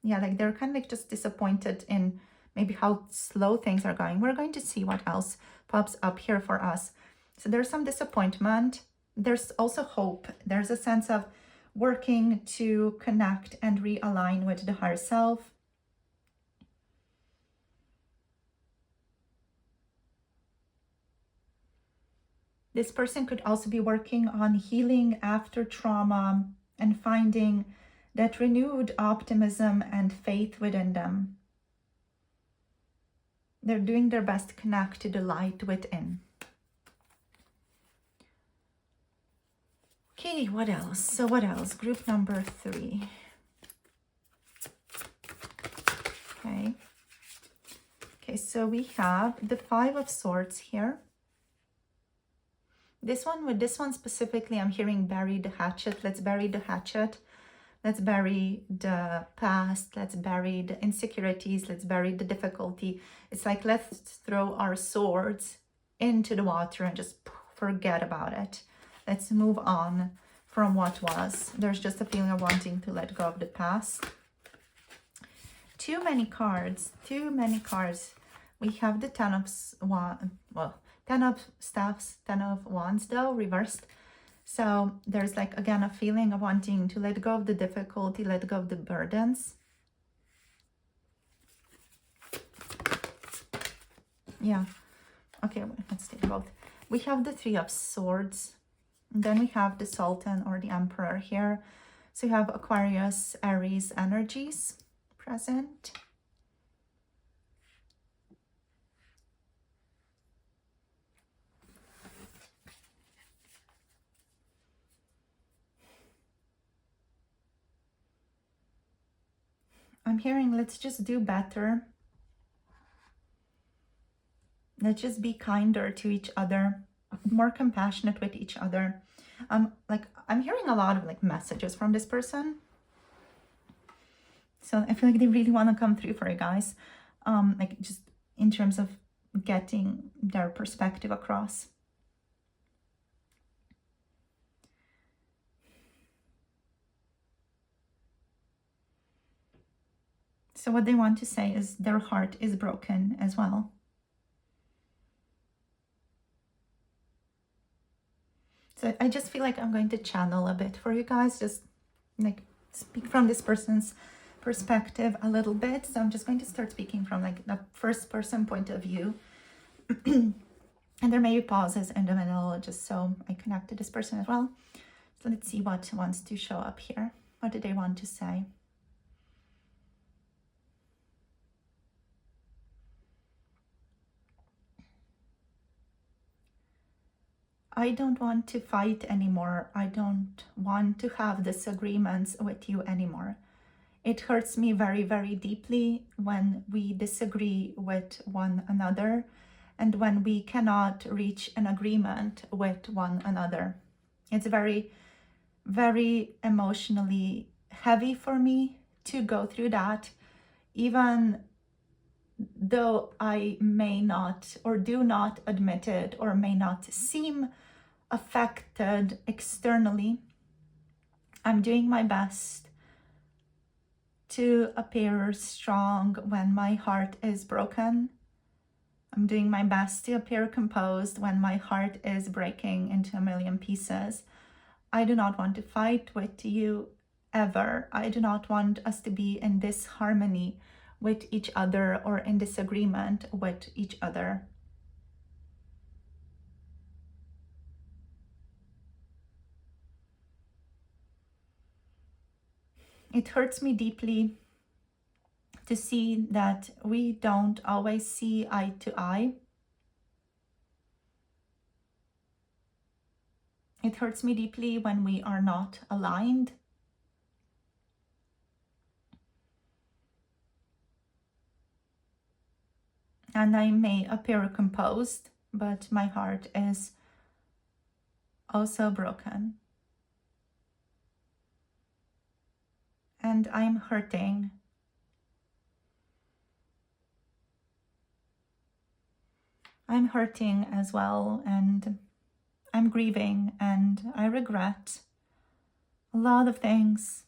Yeah, like they're kind of like just disappointed in maybe how slow things are going. We're going to see what else pops up here for us. So there's some disappointment. There's also hope. There's a sense of working to connect and realign with the higher self. This person could also be working on healing after trauma and finding that renewed optimism and faith within them. They're doing their best to connect to the light within. Okay, what else? So what else? Group number 3. Okay. Okay, so we have the 5 of Swords here. This one, with this one specifically, I'm hearing bury the hatchet. Let's bury the hatchet. Let's bury the past. Let's bury the insecurities. Let's bury the difficulty. It's like, let's throw our swords into the water and just forget about it. Let's move on from what was. There's just a feeling of wanting to let go of the past. Too many cards. Too many cards. We have the Ten of Ten of Staffs, Ten of Wands though, reversed. So there's like, again, a feeling of wanting to let go of the difficulty, let go of the burdens. Yeah. Okay, let's take both. We have the Three of Swords. And then we have the Sultan or the Emperor here. So you have Aquarius, Aries energies present. I'm hearing, let's just do better. Let's just be kinder to each other, more compassionate with each other. I'm hearing a lot of like messages from this person. So I feel like they really want to come through for you guys. Like just in terms of getting their perspective across. So what they want to say is their heart is broken as well. So I just feel like I'm going to channel a bit for you guys, just like speak from this person's perspective a little bit. So I'm just going to start speaking from like the first person point of view. And there may be pauses in the middle just so I connect to this person as well. So let's see what wants to show up here. What do they want to say? I don't want to fight anymore. I don't want to have disagreements with you anymore. It hurts me very, very deeply when we disagree with one another and when we cannot reach an agreement with one another. It's very, very emotionally heavy for me to go through that, even though I may not or do not admit it or may not seem affected externally. I'm doing my best to appear strong when my heart is broken. I'm doing my best to appear composed when my heart is breaking into a million pieces. I do not want to fight with you ever. I do not want us to be in disharmony with each other or in disagreement with each other. It hurts me deeply to see that we don't always see eye to eye. It hurts me deeply when we are not aligned. And I may appear composed, but my heart is also broken. And I'm hurting. I'm hurting as well, and I'm grieving, and I regret a lot of things.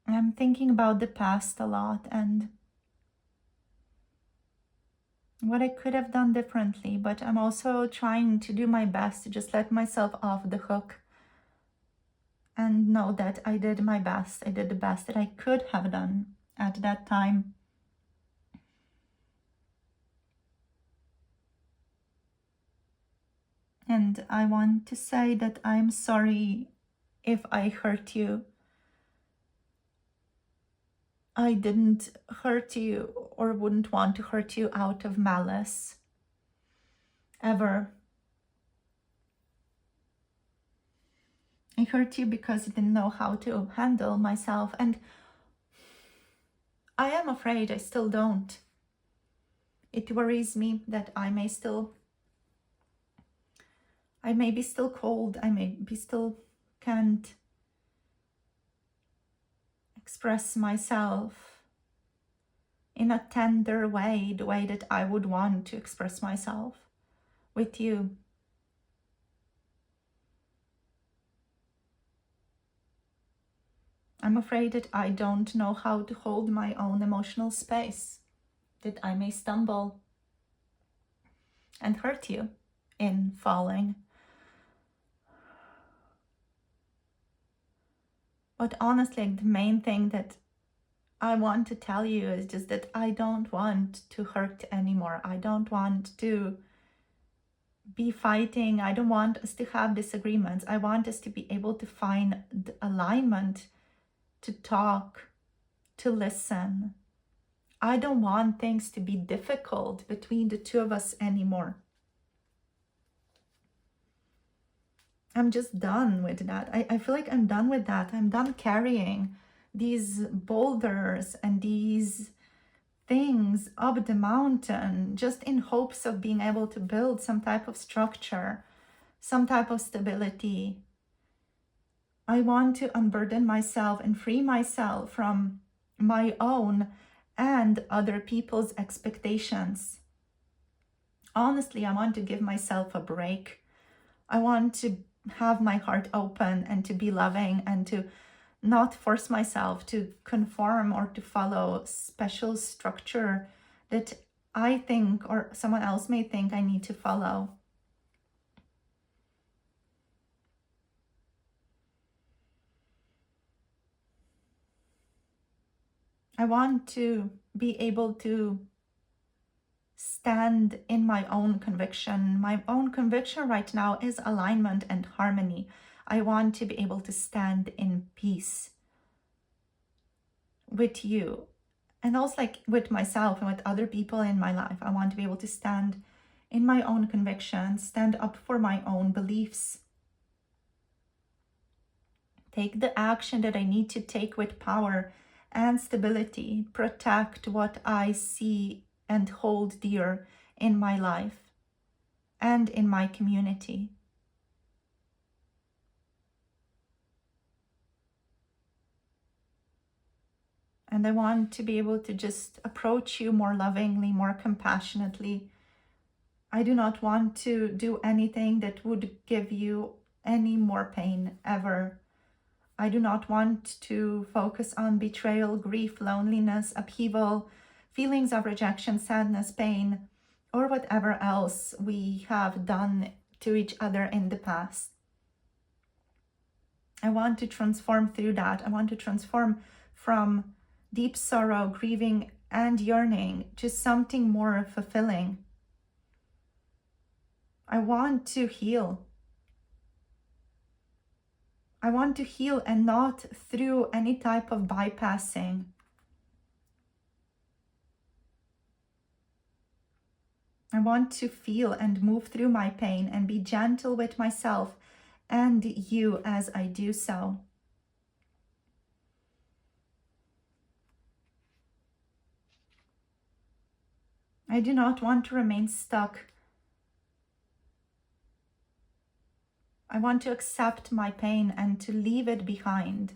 I'm thinking about the past a lot and what I could have done differently, but I'm also trying to do my best to just let myself off the hook and know that I did my best. I did the best that I could have done at that time. And I want to say that I'm sorry if I hurt you. I didn't hurt you or wouldn't want to hurt you out of malice. Ever. I hurt you because I didn't know how to handle myself, and I am afraid I still don't. It worries me that I may be still cold. I may be still can't express myself in a tender way, the way that I would want to express myself with you. I'm afraid that I don't know how to hold my own emotional space, that I may stumble and hurt you in falling. But honestly, the main thing that I want to tell you is just that I don't want to hurt anymore. I don't want to be fighting. I don't want us to have disagreements. I want us to be able to find the alignment, to talk, to listen. I don't want things to be difficult between the two of us anymore. I'm just done with that. I feel like I'm done with that. I'm done carrying these boulders and these things up the mountain just in hopes of being able to build some type of structure, some type of stability. I want to unburden myself and free myself from my own and other people's expectations. Honestly, I want to give myself a break. I want to have my heart open and to be loving and to not force myself to conform or to follow special structure that I think or someone else may think I need to follow. I want to be able to stand in my own conviction. My own conviction right now is alignment and harmony. I want to be able to stand in peace with you and also like with myself and with other people in my life. I want to be able to stand in my own convictions, stand up for my own beliefs, take the action that I need to take with power and stability, protect what I see and hold dear in my life and in my community. And I want to be able to just approach you more lovingly, more compassionately. I do not want to do anything that would give you any more pain ever. I do not want to focus on betrayal, grief, loneliness, upheaval, feelings of rejection, sadness, pain, or whatever else we have done to each other in the past. I want to transform through that. I want to transform from deep sorrow, grieving, and yearning to something more fulfilling. I want to heal. I want to heal and not through any type of bypassing. I want to feel and move through my pain and be gentle with myself and you as I do so. I do not want to remain stuck. I want to accept my pain and to leave it behind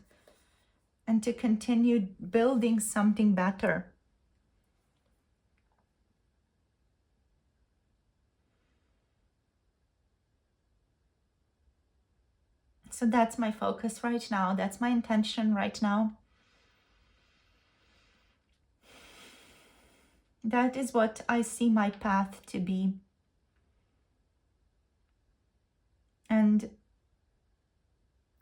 and to continue building something better. So that's my focus right now. That's my intention right now. That is what I see my path to be. And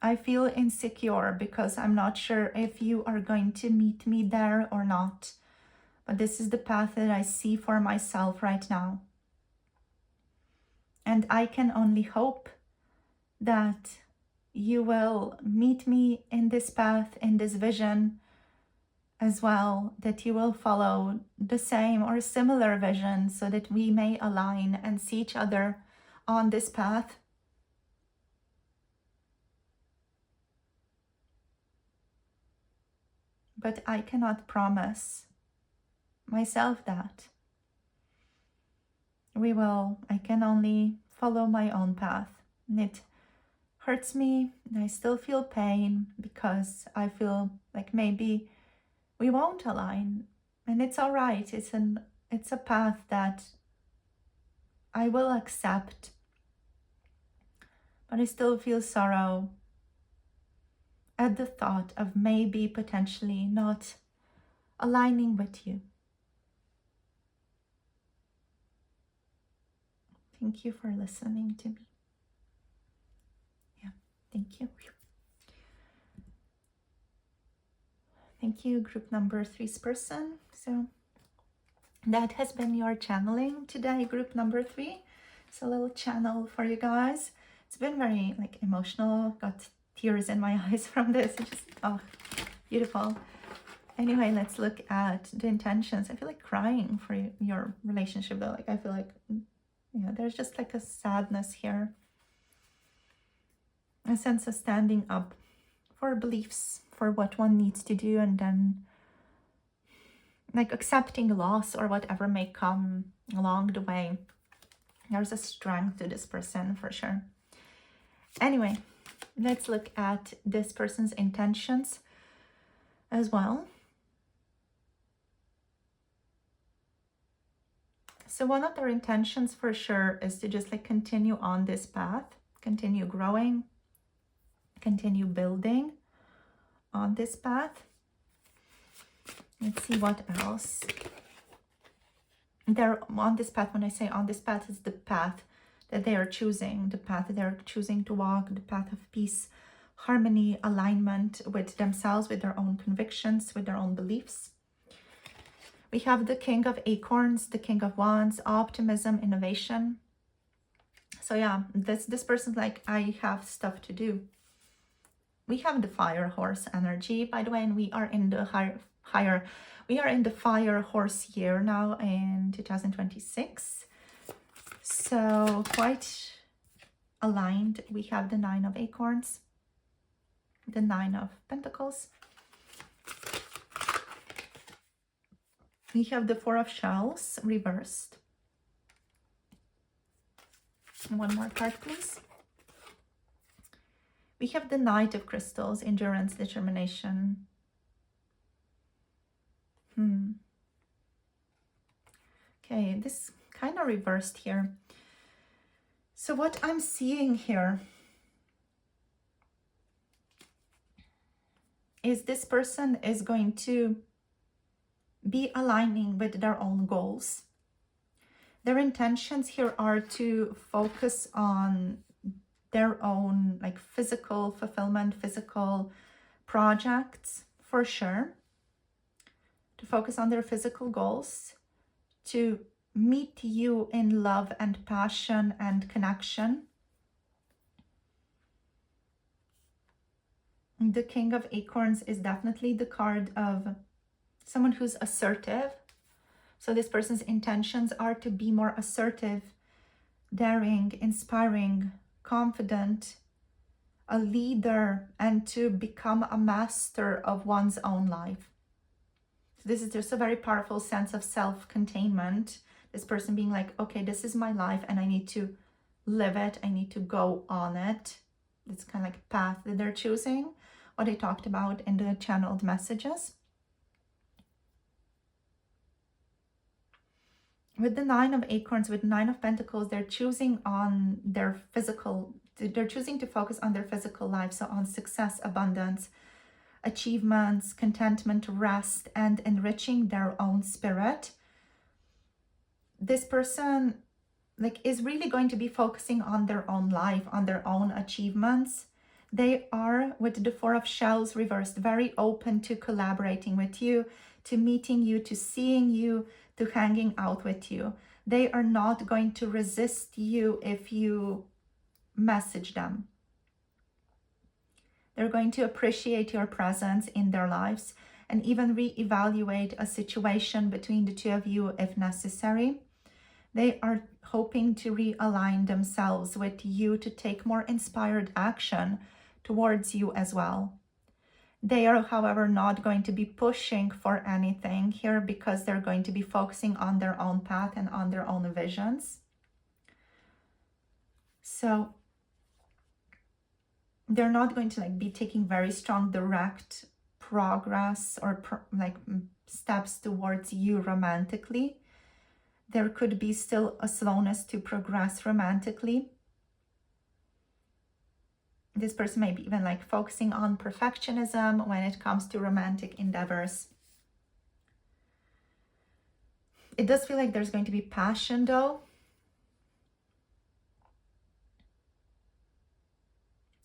I feel insecure because I'm not sure if you are going to meet me there or not. But this is the path that I see for myself right now. And I can only hope that you will meet me in this path, in this vision as well, that you will follow the same or similar vision so that we may align and see each other on this path. But I cannot promise myself that. I can only follow my own path. And it hurts me, and I still feel pain because I feel like maybe we won't align. And it's all right. It's a path that I will accept, but I still feel sorrow at the thought of maybe potentially not aligning with you. Thank you for listening to me. Yeah, thank you. Thank you, group number 3's person. So that has been your channeling today, group number 3. It's a little channel for you guys. It's been very emotional. Got tears in my eyes from this. It's just beautiful. Anyway, let's look at the intentions. I feel like crying for your relationship though. I feel like there's just a sadness here. A sense of standing up for beliefs, for what one needs to do, and then accepting loss or whatever may come along the way. There's a strength to this person for sure. Anyway, let's look at this person's intentions as well. So one of their intentions for sure is to just continue on this path, continue growing, continue building on this path. Let's see what else. They're on this path. When I say on this path, it's the path that they are choosing, the path that they're choosing to walk, the path of peace, harmony, alignment with themselves, with their own convictions, with their own beliefs. We have the King of Acorns, the King of Wands, optimism, innovation. So yeah, this person's like, I have stuff to do. We have the fire horse energy, by the way, and we are in the we are in the fire horse year now in 2026. So quite aligned. We have the 9 of Acorns, the 9 of Pentacles. We have the 4 of Shells reversed. One more card, please. We have the Knight of Crystals, endurance, determination. Okay, this kind of reversed here. So what I'm seeing here is this person is going to be aligning with their own goals. Their intentions here are to focus on their own physical fulfillment, physical projects for sure. To focus on their physical goals, to meet you in love and passion and connection. The King of Acorns is definitely the card of someone who's assertive. So this person's intentions are to be more assertive, daring, inspiring, confident, a leader, and to become a master of one's own life. So this is just a very powerful sense of self-containment. This person being like, okay, this is my life and I need to live it. I need to go on it. It's kind of like a path that they're choosing, what I talked about in the channeled messages. With the 9 of Acorns, with 9 of Pentacles, they're choosing on their physical, they're choosing to focus on their physical life. So on success, abundance, achievements, contentment, rest, and enriching their own spirit. This person is really going to be focusing on their own life, on their own achievements. They are, with the 4 of Shells reversed, very open to collaborating with you, to meeting you, to seeing you, to hanging out with you. They are not going to resist you if you message them. They're going to appreciate your presence in their lives and even reevaluate a situation between the two of you if necessary. They are hoping to realign themselves with you to take more inspired action towards you as well. They are, however, not going to be pushing for anything here because they're going to be focusing on their own path and on their own visions. So they're not going to like be taking very strong direct progress or steps towards you romantically. There could be still a slowness to progress romantically. This person may be even like focusing on perfectionism when it comes to romantic endeavors. It does feel like there's going to be passion though.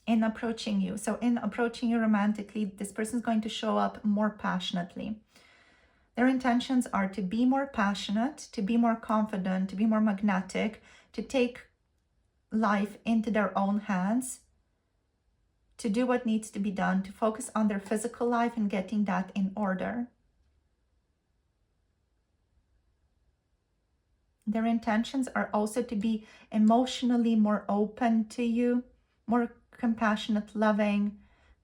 In approaching you. So in approaching you romantically, this person is going to show up more passionately. Their intentions are to be more passionate, to be more confident, to be more magnetic, to take life into their own hands, to do what needs to be done, to focus on their physical life and getting that in order. Their intentions are also to be emotionally more open to you, more compassionate, loving,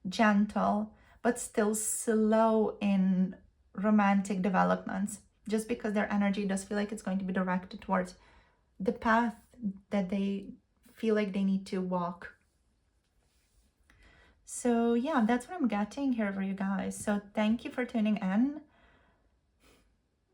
gentle, but still slow in romantic developments, just because their energy does feel like it's going to be directed towards the path that they feel like they need to walk. So yeah, that's what I'm getting here for you guys. So thank you for tuning in.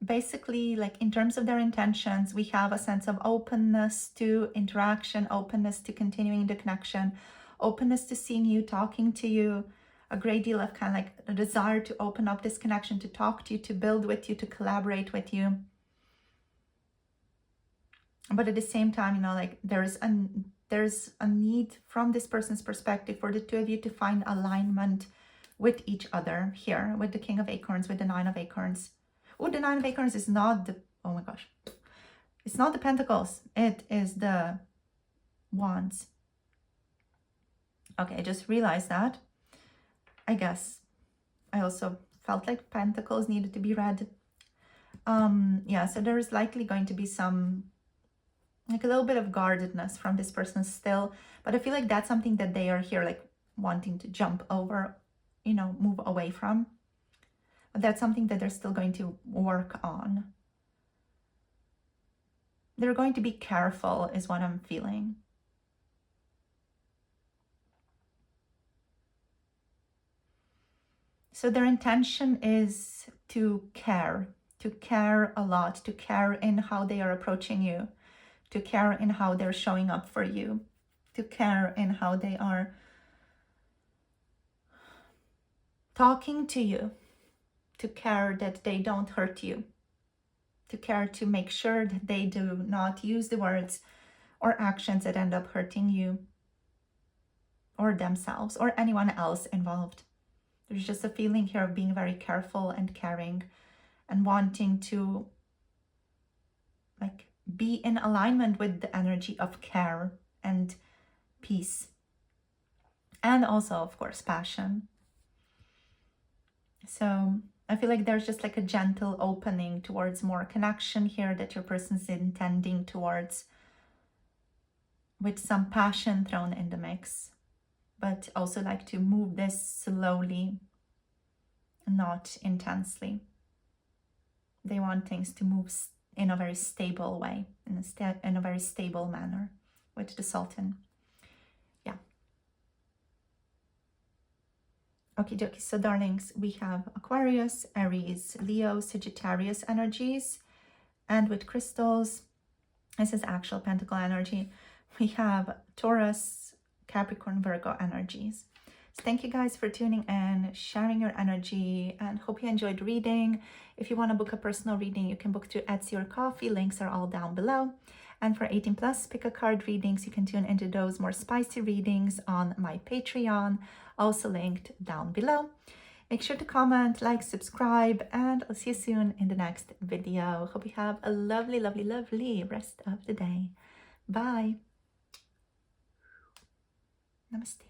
Basically, like in terms of their intentions, we have a sense of openness to interaction, openness to continuing the connection, openness to seeing you, talking to you, a great deal of kind of like a desire to open up this connection, to talk to you, to build with you, to collaborate with you. But at the same time, you know, like there's a need from this person's perspective for the two of you to find alignment with each other here, with the King of Acorns, with the Nine of Acorns. Oh, the Nine of Acorns is not the, oh my gosh, it's not the Pentacles, it is the Wands. Okay, I just realized that. I guess I also felt like Pentacles needed to be read. Yeah, so there is likely going to be some, like a little bit of guardedness from this person still, but I feel like that's something that they are here like wanting to jump over, you know, move away from. But that's something that they're still going to work on. They're going to be careful is what I'm feeling. So their intention is to care a lot, to care in how they are approaching you, to care in how they're showing up for you, to care in how they are talking to you, to care that they don't hurt you, to care to make sure that they do not use the words or actions that end up hurting you or themselves or anyone else involved. There's just a feeling here of being very careful and caring and wanting to like be in alignment with the energy of care and peace. And also, of course, passion. So I feel like there's just like a gentle opening towards more connection here that your person's intending towards, with some passion thrown in the mix, but also like to move this slowly, not intensely. They want things to move in a very stable way, in a very stable manner with the Sultan. Yeah. Okie dokie, so darlings, we have Aquarius, Aries, Leo, Sagittarius energies, and with crystals, this is actual pentacle energy, we have Taurus, Capricorn, Virgo energies. So thank you guys for tuning in, sharing your energy, and hope you enjoyed reading. If you want to book a personal reading, you can book through Etsy or Coffee. Links are all down below. And for 18 plus pick a card readings, you can tune into those more spicy readings on my Patreon, also linked down below. Make sure to comment, like, subscribe, and I'll see you soon in the next video. Hope you have a lovely, lovely, lovely rest of the day. Bye. Namaste.